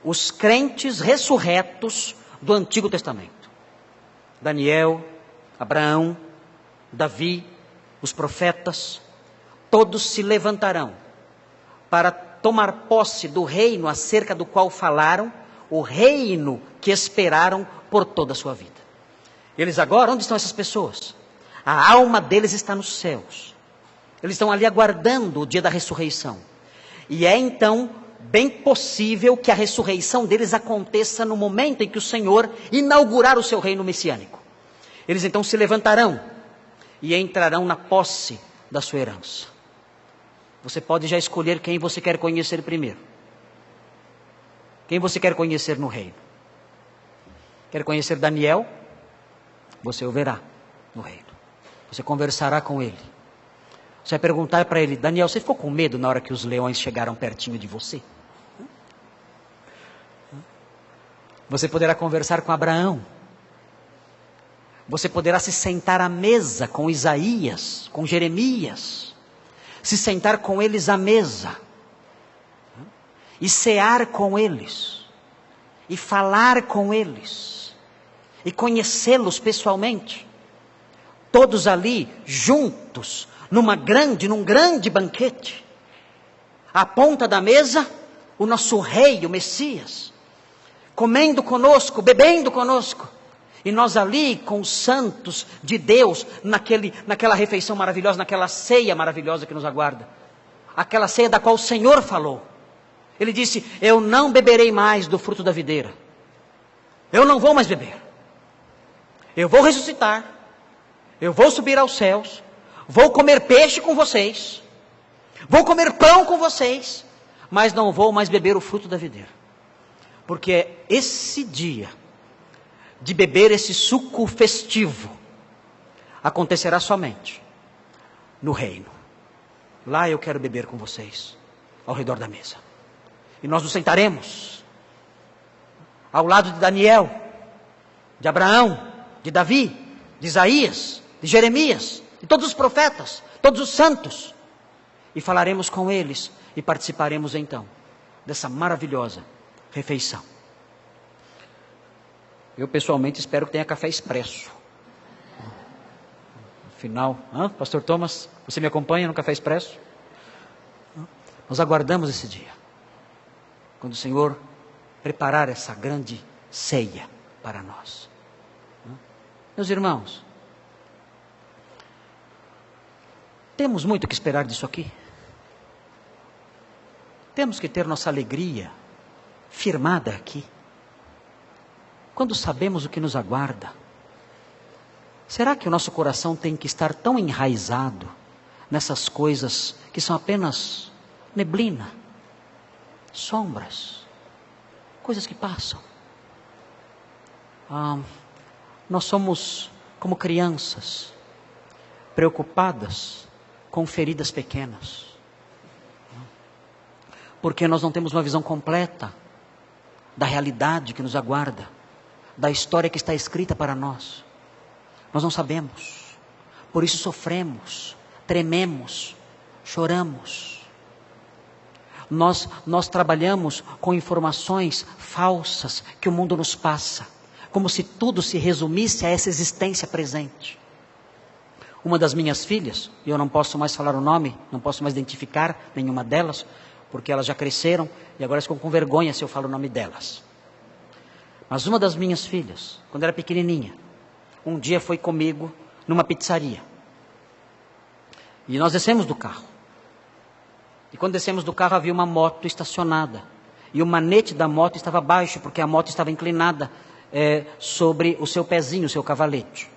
os crentes ressurretos do Antigo Testamento. Daniel, Abraão, Davi, os profetas, todos se levantarão para tomar posse do reino acerca do qual falaram, o reino que esperaram por toda a sua vida. Eles agora, onde estão essas pessoas? A alma deles está nos céus. Eles estão ali aguardando o dia da ressurreição. E é então bem possível que a ressurreição deles aconteça no momento em que o Senhor inaugurar o seu reino messiânico. Eles então se levantarão e entrarão na posse da sua herança. Você pode já escolher quem você quer conhecer primeiro. Quem você quer conhecer no reino? Quer conhecer Daniel? Você o verá no reino. Você conversará com ele. Você vai perguntar para ele: Daniel, você ficou com medo na hora que os leões chegaram pertinho de você? Você poderá conversar com Abraão. Você poderá se sentar à mesa com Isaías, com Jeremias. Se sentar com eles à mesa. E cear com eles. E falar com eles. E conhecê-los pessoalmente. Todos ali, juntos, num grande banquete. À ponta da mesa, o nosso rei, o Messias, comendo conosco, bebendo conosco. E nós ali, com os santos de Deus, naquela refeição maravilhosa, naquela ceia maravilhosa que nos aguarda. Aquela ceia da qual o Senhor falou. Ele disse: eu não beberei mais do fruto da videira. Eu não vou mais beber. Eu vou ressuscitar. Eu vou subir aos céus. Vou comer peixe com vocês. Vou comer pão com vocês. Mas não vou mais beber o fruto da videira. Porque esse dia de beber esse suco festivo acontecerá somente no reino. Lá eu quero beber com vocês, ao redor da mesa. E nós nos sentaremos ao lado de Daniel, de Abraão, de Davi, de Isaías, de Jeremias, de todos os profetas, todos os santos. E falaremos com eles e participaremos então dessa maravilhosa refeição. Eu pessoalmente espero que tenha café expresso. Afinal, Pastor Thomas, você me acompanha no café expresso? Nós aguardamos esse dia, quando o Senhor preparar essa grande ceia para nós. Meus irmãos, temos muito que esperar disso aqui. Temos que ter nossa alegria firmada aqui. Quando sabemos o que nos aguarda, será que o nosso coração tem que estar tão enraizado nessas coisas que são apenas neblina, sombras, coisas que passam? Nós somos como crianças, preocupadas com feridas pequenas, porque nós não temos uma visão completa da realidade que nos aguarda, da história que está escrita para nós. Nós não sabemos, por isso sofremos, trememos, choramos. Nós trabalhamos com informações falsas que o mundo nos passa, como se tudo se resumisse a essa existência presente. Uma das minhas filhas, e eu não posso mais falar o nome, não posso mais identificar nenhuma delas, porque elas já cresceram e agora ficam com vergonha se eu falo o nome delas. Mas uma das minhas filhas, quando era pequenininha, um dia foi comigo numa pizzaria. E nós descemos do carro. E quando descemos do carro havia uma moto estacionada. E o manete da moto estava baixo, porque a moto estava inclinada sobre o seu pezinho, o seu cavalete.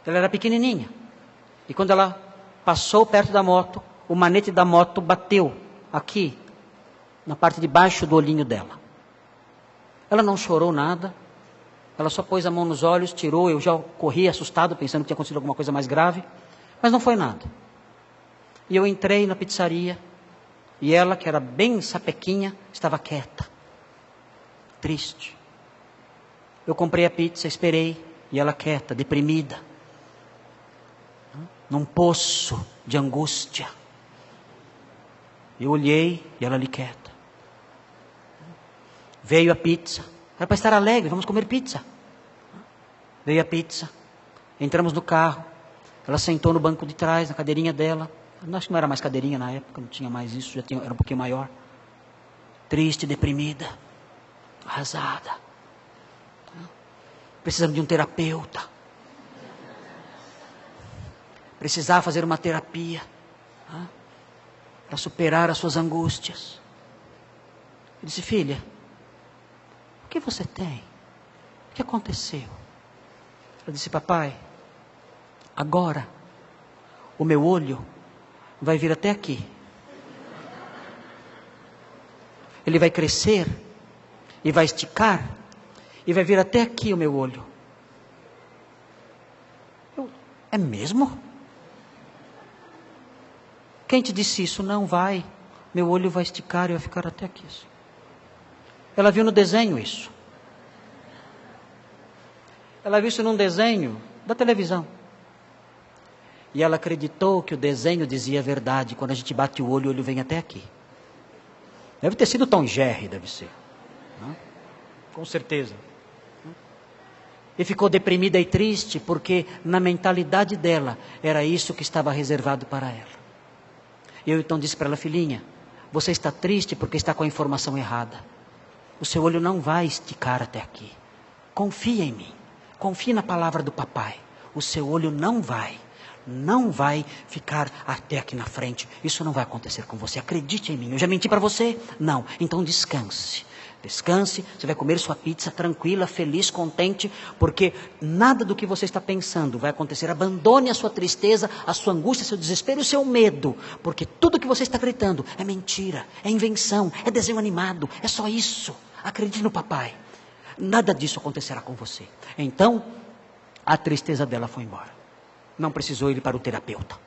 Ela era pequenininha. E quando ela passou perto da moto, o manete da moto bateu aqui, na parte de baixo do olhinho dela. Ela não chorou nada. Ela só pôs a mão nos olhos, tirou. Eu já corri assustado, pensando que tinha acontecido alguma coisa mais grave. Mas não foi nada. E eu entrei na pizzaria. E ela, que era bem sapequinha, estava quieta, triste. Eu comprei a pizza, esperei. E ela quieta, deprimida. Num poço de angústia. Eu olhei e ela ali quieta. Veio a pizza. Era para estar alegre, vamos comer pizza. Veio a pizza. Entramos no carro. Ela sentou no banco de trás, na cadeirinha dela. Acho que não era mais cadeirinha na época, não tinha mais isso, era um pouquinho maior. Triste, deprimida, arrasada. Precisando de um terapeuta. Precisava fazer uma terapia para superar as suas angústias. Eu disse: filha, o que você tem? O que aconteceu? Ela disse: papai, agora o meu olho vai vir até aqui. Ele vai crescer e vai esticar e vai vir até aqui o meu olho. É mesmo? Quem te disse isso? Não, vai. Meu olho vai esticar e vai ficar até aqui. Assim. Ela viu no desenho isso. Ela viu isso num desenho da televisão. E ela acreditou que o desenho dizia a verdade. Quando a gente bate o olho vem até aqui. Deve ter sido Tom Jerry, deve ser. Com certeza. E ficou deprimida e triste, porque na mentalidade dela, era isso que estava reservado para ela. Eu então disse para ela: filhinha, você está triste porque está com a informação errada. O seu olho não vai esticar até aqui. Confia em mim. Confie na palavra do papai. O seu olho não vai ficar até aqui na frente. Isso não vai acontecer com você. Acredite em mim. Eu já menti para você? Não. Então descanse. Descanse. Você vai comer sua pizza tranquila, feliz, contente, porque nada do que você está pensando vai acontecer. Abandone a sua tristeza, a sua angústia, seu desespero e o seu medo, porque tudo que você está gritando é mentira, é invenção, é desenho animado, é só isso. Acredite no papai. Nada disso acontecerá com você. Então, a tristeza dela foi embora. Não precisou ir para o terapeuta.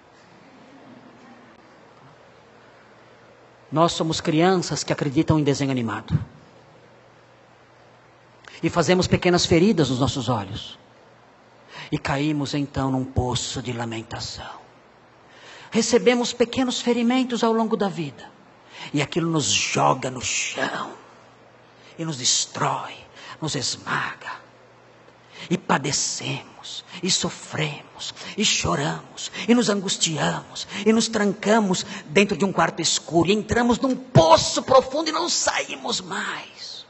Nós somos crianças que acreditam em desenho animado. E fazemos pequenas feridas nos nossos olhos. E caímos então num poço de lamentação. Recebemos pequenos ferimentos ao longo da vida. E aquilo nos joga no chão. E nos destrói, nos esmaga. e padecemos, e sofremos, e choramos, e nos angustiamos, e nos trancamos dentro de um quarto escuro, e entramos num poço profundo e não saímos mais,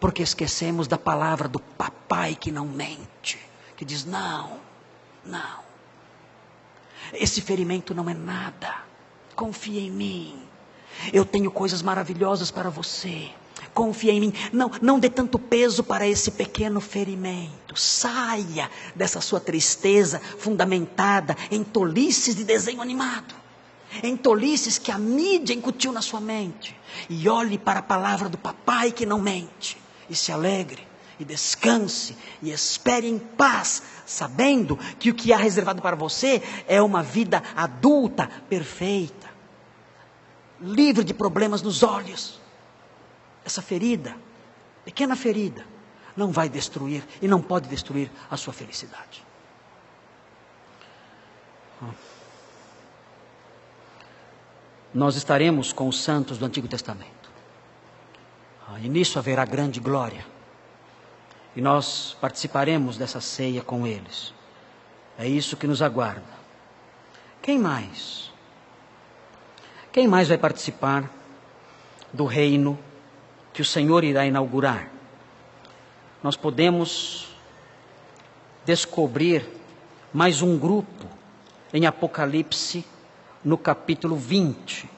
porque esquecemos da palavra do papai que não mente, que diz: não, esse ferimento não é nada, confia em mim, eu tenho coisas maravilhosas para você. Confia em mim, não dê tanto peso para esse pequeno ferimento. Saia dessa sua tristeza fundamentada em tolices de desenho animado, em tolices que a mídia incutiu na sua mente, e olhe para a palavra do papai que não mente, e se alegre, e descanse, e espere em paz, sabendo que o que há reservado para você é uma vida adulta, perfeita, livre de problemas nos olhos. Essa ferida, pequena ferida, não vai destruir e não pode destruir a sua felicidade. Nós estaremos com os santos do Antigo Testamento. E nisso haverá grande glória. E nós participaremos dessa ceia com eles. É isso que nos aguarda. Quem mais? Quem mais vai participar do reino que o Senhor irá inaugurar? Nós podemos descobrir mais um grupo em Apocalipse, no capítulo 20.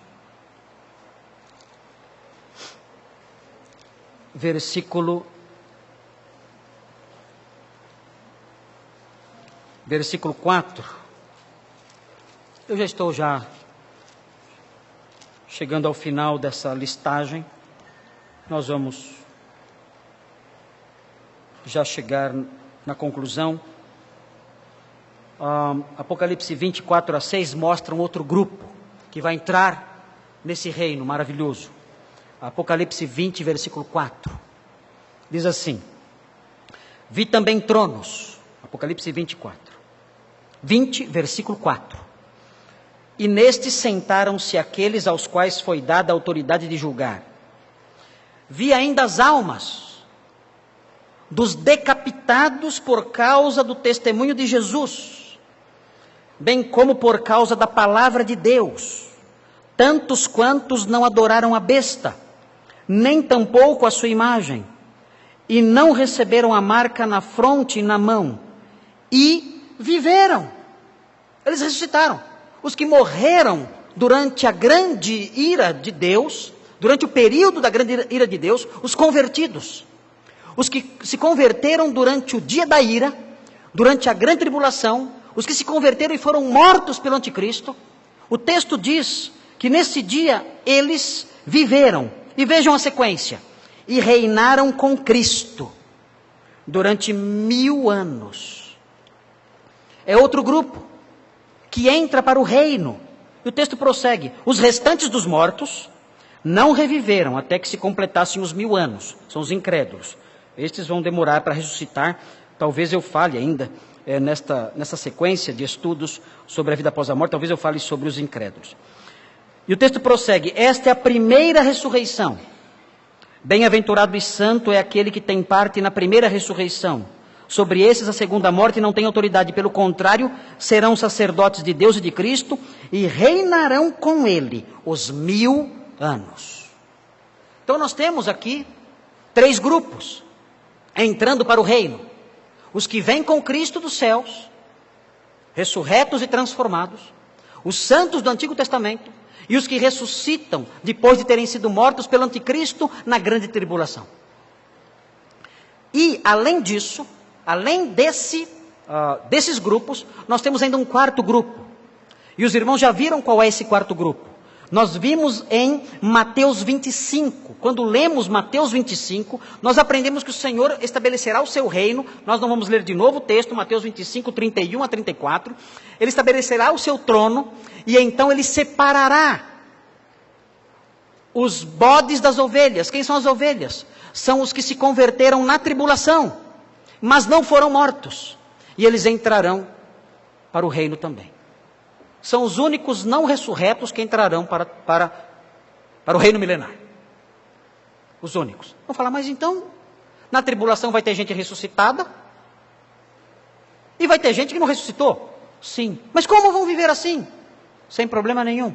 Versículo 4. Eu já estou chegando ao final dessa listagem. Nós vamos já chegar na conclusão. Apocalipse 24:6 mostra um outro grupo que vai entrar nesse reino maravilhoso. Apocalipse 20, versículo 4. Diz assim: vi também tronos. Apocalipse 20, versículo 4. E nestes sentaram-se aqueles aos quais foi dada a autoridade de julgar. Vi ainda as almas dos decapitados por causa do testemunho de Jesus, bem como por causa da palavra de Deus, tantos quantos não adoraram a besta, nem tampouco a sua imagem, e não receberam a marca na fronte e na mão, e viveram. Eles ressuscitaram. Os que morreram durante a grande ira de Deus, durante o período da grande ira de Deus, os convertidos, os que se converteram durante o dia da ira, durante a grande tribulação, os que se converteram e foram mortos pelo anticristo, o texto diz que nesse dia eles viveram, e vejam a sequência, e reinaram com Cristo, durante 1000 anos. É outro grupo, que entra para o reino, e o texto prossegue: os restantes dos mortos não reviveram até que se completassem os 1000 anos, são os incrédulos. Estes vão demorar para ressuscitar. Talvez eu fale ainda, nessa sequência de estudos sobre a vida após a morte, talvez eu fale sobre os incrédulos. E o texto prossegue: esta é a primeira ressurreição. Bem-aventurado e santo é aquele que tem parte na primeira ressurreição. Sobre esses a segunda morte não tem autoridade, pelo contrário, serão sacerdotes de Deus e de Cristo, e reinarão com ele os 1000 anos. Então nós temos aqui 3 grupos entrando para o reino: os que vêm com Cristo dos céus, ressurretos e transformados, os santos do Antigo Testamento, e os que ressuscitam depois de terem sido mortos pelo anticristo na grande tribulação. E além disso, além desses grupos, nós temos ainda um quarto grupo, e os irmãos já viram qual é esse quarto grupo. Nós vimos em Mateus 25, quando lemos Mateus 25, nós aprendemos que o Senhor estabelecerá o seu reino. Nós não vamos ler de novo o texto, Mateus 25, 31 a 34, ele estabelecerá o seu trono, e então ele separará os bodes das ovelhas. Quem são as ovelhas? São os que se converteram na tribulação, mas não foram mortos, e eles entrarão para o reino também. São os únicos não ressurretos que entrarão para o reino milenar. Os únicos. Vão falar: mas então, na tribulação vai ter gente ressuscitada? vai ter gente que não ressuscitou. Sim. Mas como vão viver assim? Sem problema nenhum.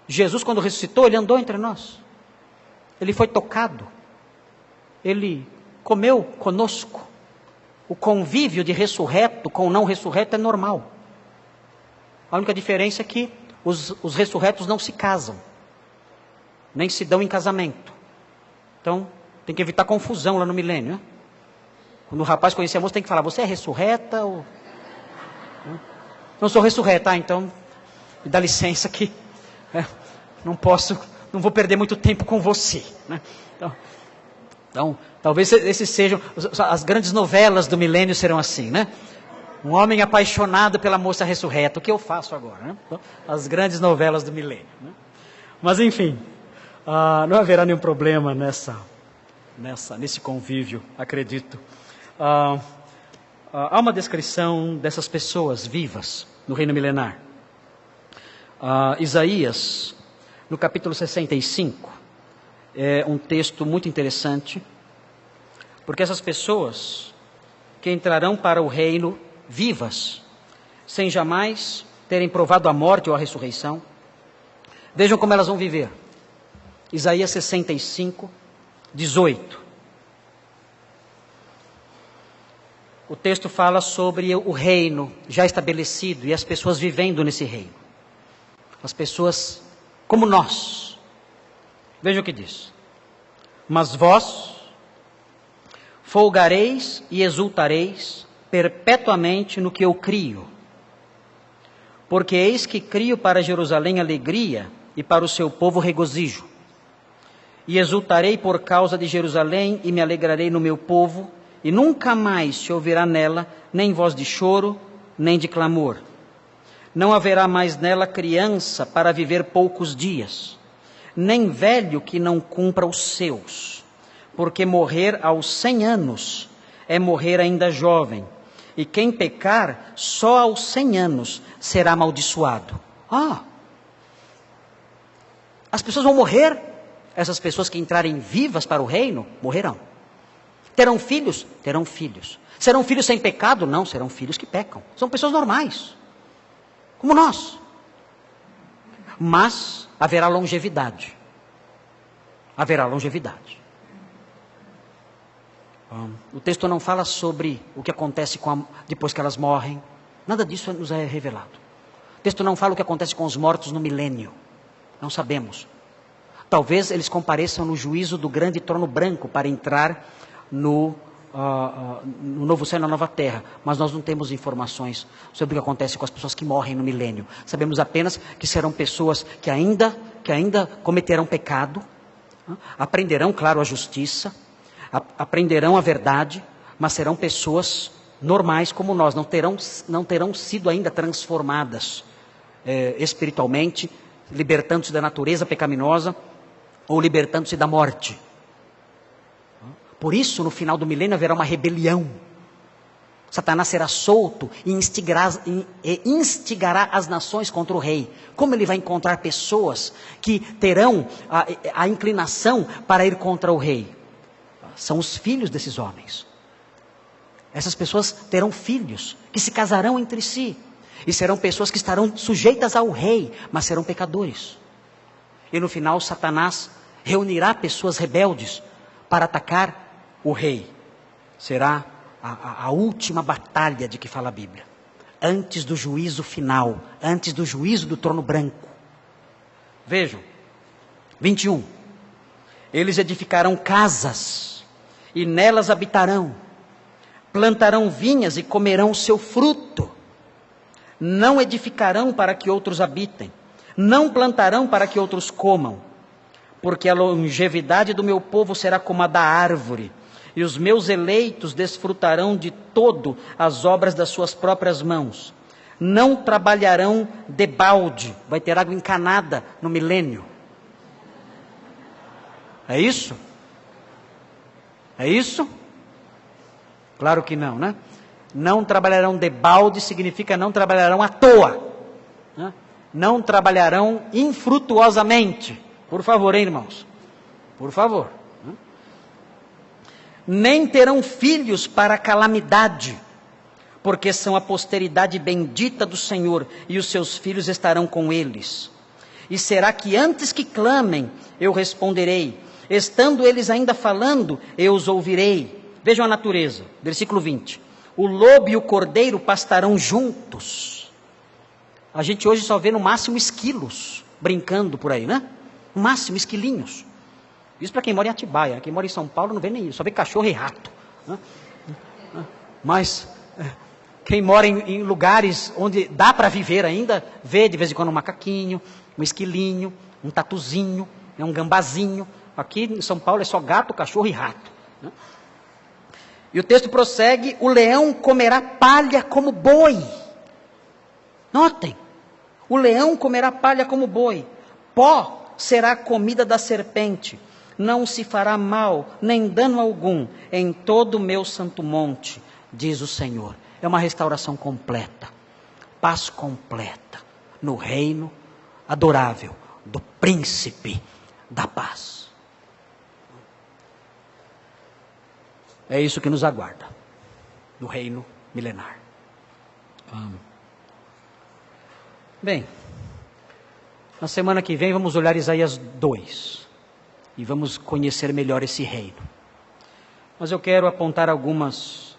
Jesus, quando ressuscitou, ele andou entre nós. Ele foi tocado. Ele comeu conosco. O convívio de ressurreto com o não ressurreto é normal. A única diferença é que os ressurretos não se casam. Nem se dão em casamento. Então, tem que evitar confusão lá no milênio, né? Quando o rapaz conhecer a moça, tem que falar, você é ressurreta ou... Não sou ressurreta, então, me dá licença que não vou perder muito tempo com você, né? Então, talvez esses sejam, as grandes novelas do milênio serão assim, né? Um homem apaixonado pela moça ressurreta, o que eu faço agora, né? Então, as grandes novelas do milênio, né? Mas enfim, não haverá nenhum problema nesse convívio, acredito. Há uma descrição dessas pessoas vivas no reino milenar. Isaías, no capítulo 65, é um texto muito interessante, porque essas pessoas que entrarão para o reino vivas, sem jamais terem provado a morte ou a ressurreição, vejam como elas vão viver. Isaías 65, 18. O texto fala sobre o reino já estabelecido e as pessoas vivendo nesse reino. As pessoas como nós. Veja o que diz. Mas vós folgareis e exultareis perpetuamente no que eu crio. Porque eis que crio para Jerusalém alegria e para o seu povo regozijo. E exultarei por causa de Jerusalém e me alegrarei no meu povo, e nunca mais se ouvirá nela nem voz de choro, nem de clamor. Não haverá mais nela criança para viver poucos dias, nem velho que não cumpra os seus, porque morrer aos 100 anos é morrer ainda jovem, e quem pecar só aos 100 anos será amaldiçoado. As pessoas vão morrer, essas pessoas que entrarem vivas para o reino, morrerão. Terão filhos? Terão filhos. Serão filhos sem pecado? Não, serão filhos que pecam. São pessoas normais, como nós. Mas haverá longevidade. Haverá longevidade. O texto não fala sobre o que acontece depois que elas morrem. Nada disso nos é revelado. O texto não fala o que acontece com os mortos no milênio. Não sabemos. Talvez eles compareçam no juízo do grande trono branco para entrar no novo céu e na nova terra, mas nós não temos informações sobre o que acontece com as pessoas que morrem no milênio. Sabemos apenas que serão pessoas que ainda cometerão pecado, aprenderão, claro, a justiça, aprenderão a verdade, mas serão pessoas normais como nós, não terão sido ainda transformadas espiritualmente, libertando-se da natureza pecaminosa ou libertando-se da morte. Por isso, no final do milênio haverá uma rebelião. Satanás será solto e instigará as nações contra o rei. Como ele vai encontrar pessoas que terão a inclinação para ir contra o rei? São os filhos desses homens. Essas pessoas terão filhos que se casarão entre si. E serão pessoas que estarão sujeitas ao rei, mas serão pecadores. E no final, Satanás reunirá pessoas rebeldes para atacar o rei. Será a última batalha de que fala a Bíblia. Antes do juízo final. Antes do juízo do trono branco. Vejam. 21. Eles edificarão casas. E nelas habitarão. Plantarão vinhas e comerão o seu fruto. Não edificarão para que outros habitem. Não plantarão para que outros comam. Porque a longevidade do meu povo será como a da árvore. E os meus eleitos desfrutarão de todo as obras das suas próprias mãos. Não trabalharão debalde. Vai ter água encanada no milênio. É isso? É isso? Claro que não, né? Não trabalharão debalde significa não trabalharão à toa. Né? Não trabalharão infrutuosamente. Por favor, hein, irmãos? Por favor. Nem terão filhos para calamidade, porque são a posteridade bendita do Senhor, e os seus filhos estarão com eles. E será que antes que clamem, eu responderei? Estando eles ainda falando, eu os ouvirei. Vejam a natureza, versículo 20. O lobo e o cordeiro pastarão juntos. A gente hoje só vê no máximo esquilos brincando por aí, né? No máximo esquilinhos. Isso para quem mora em Atibaia. Quem mora em São Paulo não vê nem isso, só vê cachorro e rato, né? Mas quem mora em lugares onde dá para viver ainda, vê de vez em quando um macaquinho, um esquilinho, um tatuzinho, um gambazinho. Aqui em São Paulo é só gato, cachorro e rato, né? E o texto prossegue: o leão comerá palha como boi. Notem, o leão comerá palha como boi, pó será a comida da serpente, não se fará mal, nem dano algum, em todo o meu santo monte, diz o Senhor. É uma restauração completa, paz completa, no reino adorável do príncipe da paz. É isso que nos aguarda, no reino milenar. Bem, na semana que vem vamos olhar Isaías 2 e vamos conhecer melhor esse reino. Mas eu quero apontar algumas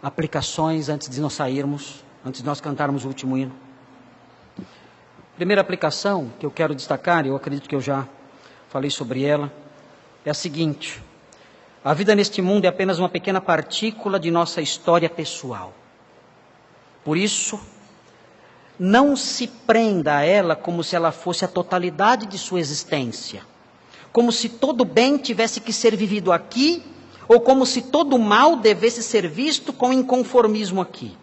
aplicações antes de nós sairmos, antes de nós cantarmos o último hino. Primeira aplicação que eu quero destacar, eu acredito que eu já falei sobre ela, é a seguinte: a vida neste mundo é apenas uma pequena partícula de nossa história pessoal. Por isso, não se prenda a ela como se ela fosse a totalidade de sua existência, como se todo bem tivesse que ser vivido aqui, ou como se todo mal devesse ser visto com inconformismo aqui.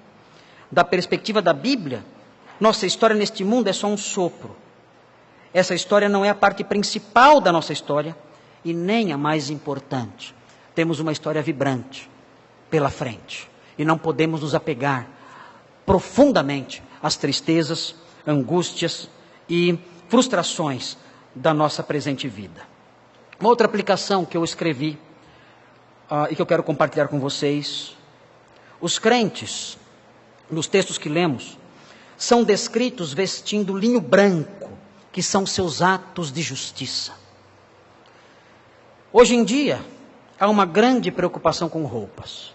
Da perspectiva da Bíblia, nossa história neste mundo é só um sopro. Essa história não é a parte principal da nossa história e nem a mais importante. Temos uma história vibrante pela frente e não podemos nos apegar profundamente às tristezas, angústias e frustrações da nossa presente vida. Uma outra aplicação que eu escrevi e que eu quero compartilhar com vocês: os crentes, nos textos que lemos, são descritos vestindo linho branco, que são seus atos de justiça. Hoje em dia, há uma grande preocupação com roupas.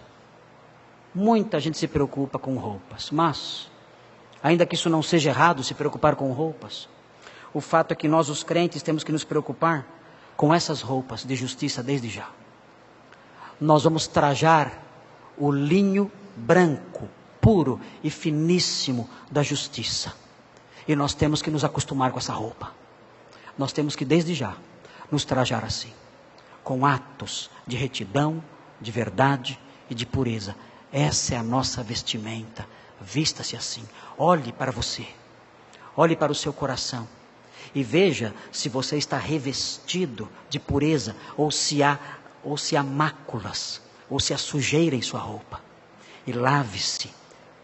Muita gente se preocupa com roupas, mas, ainda que isso não seja errado, se preocupar com roupas, o fato é que nós, os crentes, temos que nos preocupar com essas roupas de justiça desde já. Nós vamos trajar o linho branco, puro e finíssimo da justiça. E nós temos que nos acostumar com essa roupa. Nós temos que, desde já, nos trajar assim, com atos de retidão, de verdade e de pureza. Essa é a nossa vestimenta. Vista-se assim. Olhe para você. Olhe para o seu coração. E veja se você está revestido de pureza, ou se há máculas, ou se há sujeira em sua roupa. E lave-se,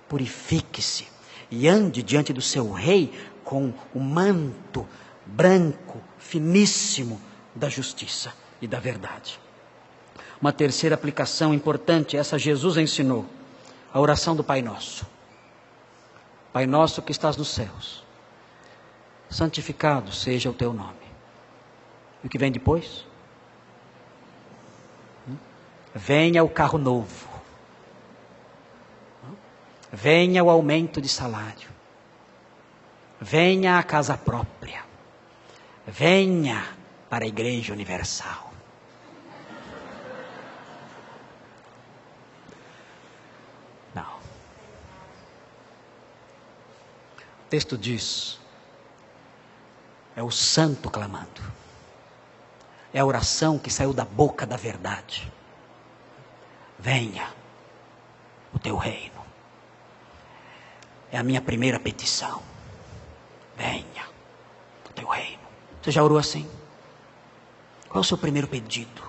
purifique-se, e ande diante do seu rei com o manto branco, finíssimo da justiça e da verdade. Uma terceira aplicação importante, essa Jesus ensinou, a oração do Pai Nosso. Pai Nosso que estás nos céus, santificado seja o teu nome. E o que vem depois? Venha o carro novo. Venha o aumento de salário. Venha a casa própria. Venha para a Igreja Universal. Não. O texto diz, é o santo clamando. É a oração que saiu da boca da verdade. Venha o teu reino. É a minha primeira petição. Venha o teu reino. Você já orou assim? Qual é o seu primeiro pedido?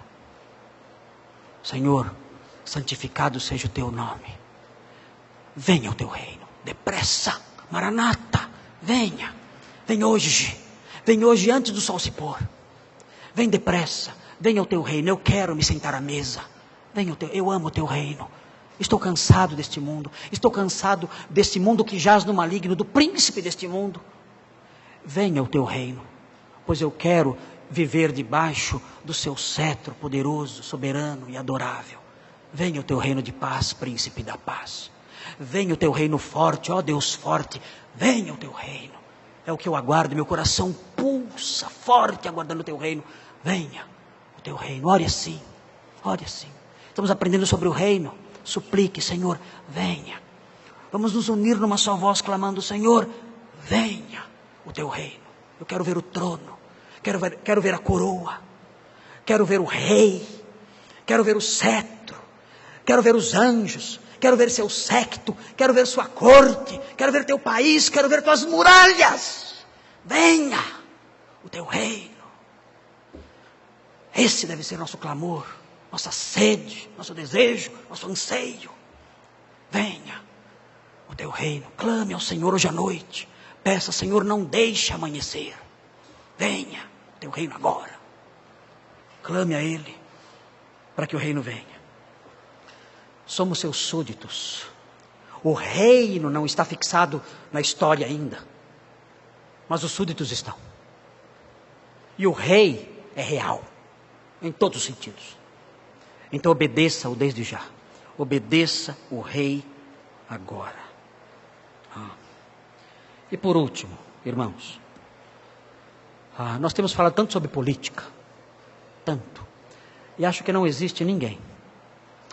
Senhor, santificado seja o teu nome. Venha o teu reino. Depressa, Maranata, venha. Vem hoje. Vem hoje antes do sol se pôr. Vem depressa. Venha o teu reino. Eu quero me sentar à mesa. Venha o teu, eu amo o teu reino. Estou cansado deste mundo. Estou cansado deste mundo que jaz no maligno, do príncipe deste mundo. Venha o teu reino, pois eu quero viver debaixo do seu cetro poderoso, soberano e adorável. Venha o teu reino de paz, príncipe da paz. Venha o teu reino forte, ó Deus forte. Venha o teu reino. É o que eu aguardo, meu coração pulsa forte aguardando o teu reino. Venha o teu reino. Ore assim, ore assim. Estamos aprendendo sobre o reino. Suplique, Senhor, venha. Vamos nos unir numa só voz clamando, Senhor, venha o teu reino. Eu quero ver o trono, quero ver a coroa, quero ver o rei, quero ver o cetro, quero ver os anjos, quero ver seu séquito, quero ver sua corte, quero ver teu país, quero ver tuas muralhas. Venha o teu reino. Esse deve ser nosso clamor, nossa sede, nosso desejo, nosso anseio. Venha o teu reino. Clame ao Senhor hoje à noite. Peça, Senhor, não deixe amanhecer. Venha o teu reino agora. Clame a Ele para que o reino venha. Somos seus súditos. O reino não está fixado na história ainda, mas os súditos estão. E o rei é real, em todos os sentidos. Então obedeça-o desde já. Obedeça o rei agora. E por último, irmãos, nós temos falado tanto sobre política, tanto, e acho que não existe ninguém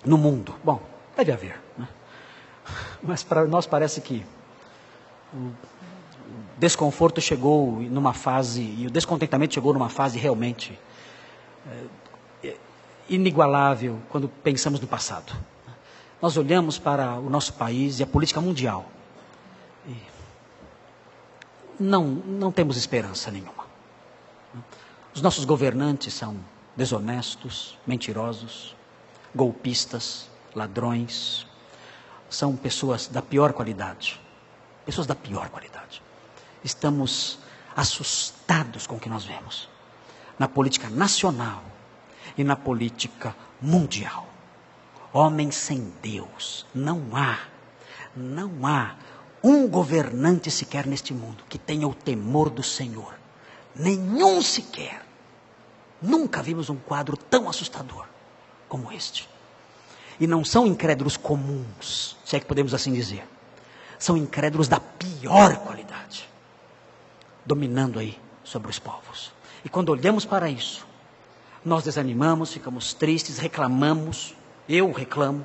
no mundo, bom, deve haver, né? Mas para nós parece que o desconforto chegou numa fase, e o descontentamento chegou numa fase realmente inigualável quando pensamos no passado. Nós olhamos para o nosso país e a política mundial e não temos esperança nenhuma. Os nossos governantes são desonestos, mentirosos, golpistas, ladrões. São pessoas da pior qualidade. Pessoas da pior qualidade. Estamos assustados com o que nós vemos na política nacional e na política mundial. Homens sem Deus. Não há um governante sequer neste mundo que tenha o temor do Senhor. Nenhum sequer. Nunca vimos um quadro tão assustador como este. E não são incrédulos comuns, se é que podemos assim dizer. São incrédulos da pior qualidade, dominando aí sobre os povos. E quando olhamos para isso, nós desanimamos, ficamos tristes, reclamamos. Eu reclamo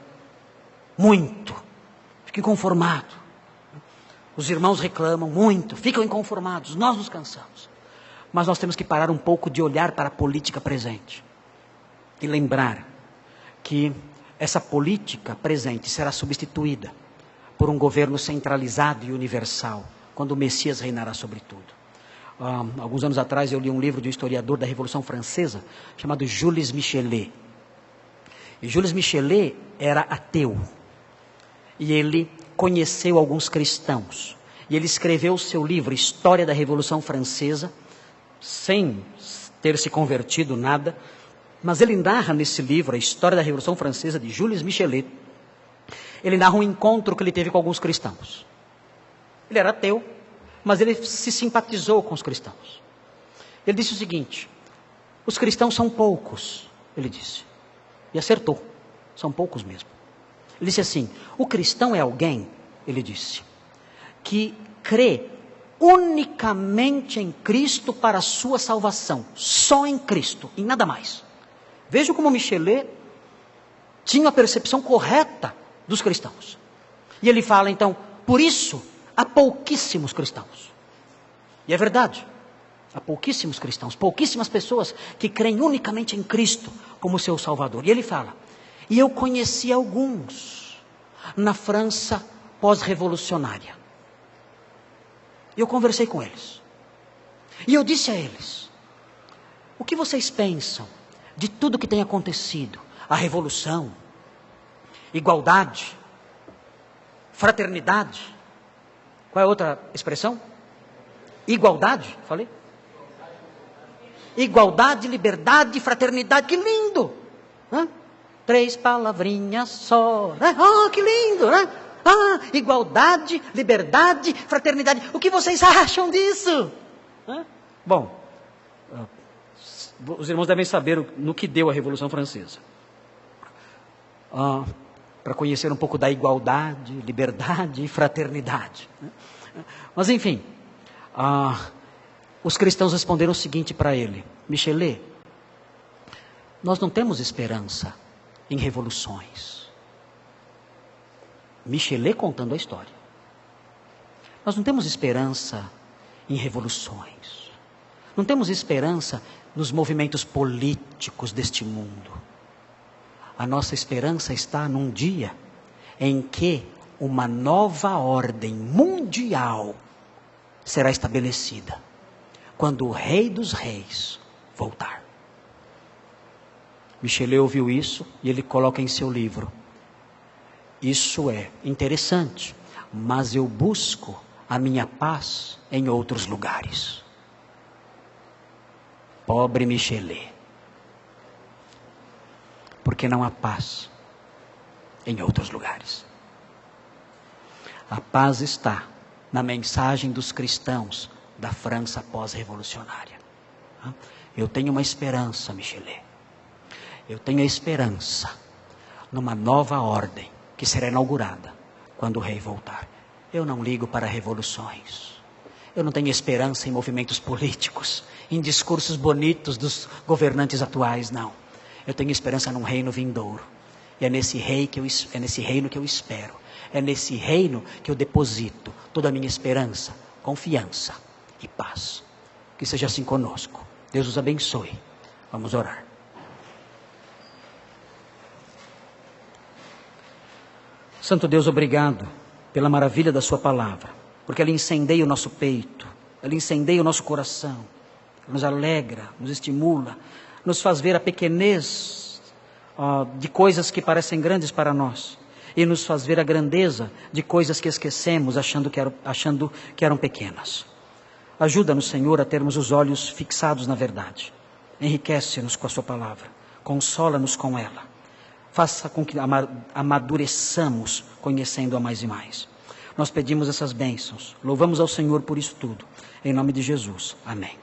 muito, fico inconformado. Os irmãos reclamam muito, ficam inconformados, nós nos cansamos. Mas nós temos que parar um pouco de olhar para a política presente e lembrar que essa política presente será substituída por um governo centralizado e universal, quando o Messias reinará sobre tudo. Alguns anos atrás eu li um livro de um historiador da Revolução Francesa, chamado Jules Michelet. E Jules Michelet era ateu. E ele conheceu alguns cristãos. E ele escreveu o seu livro, História da Revolução Francesa, sem ter se convertido nada. Mas ele narra nesse livro, a História da Revolução Francesa, de Jules Michelet, ele narra um encontro que ele teve com alguns cristãos. Ele era ateu, mas ele se simpatizou com os cristãos. Ele disse o seguinte: os cristãos são poucos, ele disse. E acertou, são poucos mesmo. Ele disse assim: o cristão é alguém, ele disse, que crê unicamente em Cristo para a sua salvação. Só em Cristo, em nada mais. Veja como Michelet tinha a percepção correta dos cristãos. E ele fala então, por isso há pouquíssimos cristãos. E é verdade, há pouquíssimos cristãos, pouquíssimas pessoas que creem unicamente em Cristo como seu Salvador. E ele fala, e eu conheci alguns na França pós-revolucionária. E eu conversei com eles. E eu disse a eles, o que vocês pensam de tudo que tem acontecido? A revolução, igualdade, fraternidade. Qual é a outra expressão? Igualdade, falei? Igualdade, liberdade, fraternidade, que lindo! 3 palavrinhas só. Né? Oh, que lindo, né? Ah, igualdade, liberdade, fraternidade. O que vocês acham disso? Bom, os irmãos devem saber no que deu a Revolução Francesa. Para conhecer um pouco da igualdade, liberdade e fraternidade. Mas enfim, os cristãos responderam o seguinte para ele: Michelet, nós não temos esperança em revoluções. Michelet contando a história. Nós não temos esperança em revoluções. Não temos esperança nos movimentos políticos deste mundo. A nossa esperança está num dia em que uma nova ordem mundial será estabelecida, quando o Rei dos Reis voltar. Michelet ouviu isso e ele coloca em seu livro: isso é interessante, mas eu busco a minha paz em outros lugares. Pobre Michelet, porque não há paz em outros lugares. A paz está na mensagem dos cristãos da França pós-revolucionária. Eu tenho uma esperança, Michelet. Eu tenho a esperança numa nova ordem que será inaugurada quando o rei voltar. Eu não ligo para revoluções. Eu não tenho esperança em movimentos políticos, em discursos bonitos dos governantes atuais, não. Eu tenho esperança num reino vindouro. E é nesse reino que eu espero. É nesse reino que eu deposito toda a minha esperança, confiança e paz. Que seja assim conosco. Deus os abençoe. Vamos orar. Santo Deus, obrigado pela maravilha da sua palavra, porque ela incendeia o nosso peito, ela incendeia o nosso coração, nos alegra, nos estimula, nos faz ver a pequenez de coisas que parecem grandes para nós, e nos faz ver a grandeza de coisas que esquecemos achando que eram pequenas. Ajuda-nos, Senhor, a termos os olhos fixados na verdade. Enriquece-nos com a sua palavra, consola-nos com ela. Faça com que amadureçamos conhecendo-a mais e mais. Nós pedimos essas bênçãos. Louvamos ao Senhor por isso tudo. Em nome de Jesus. Amém.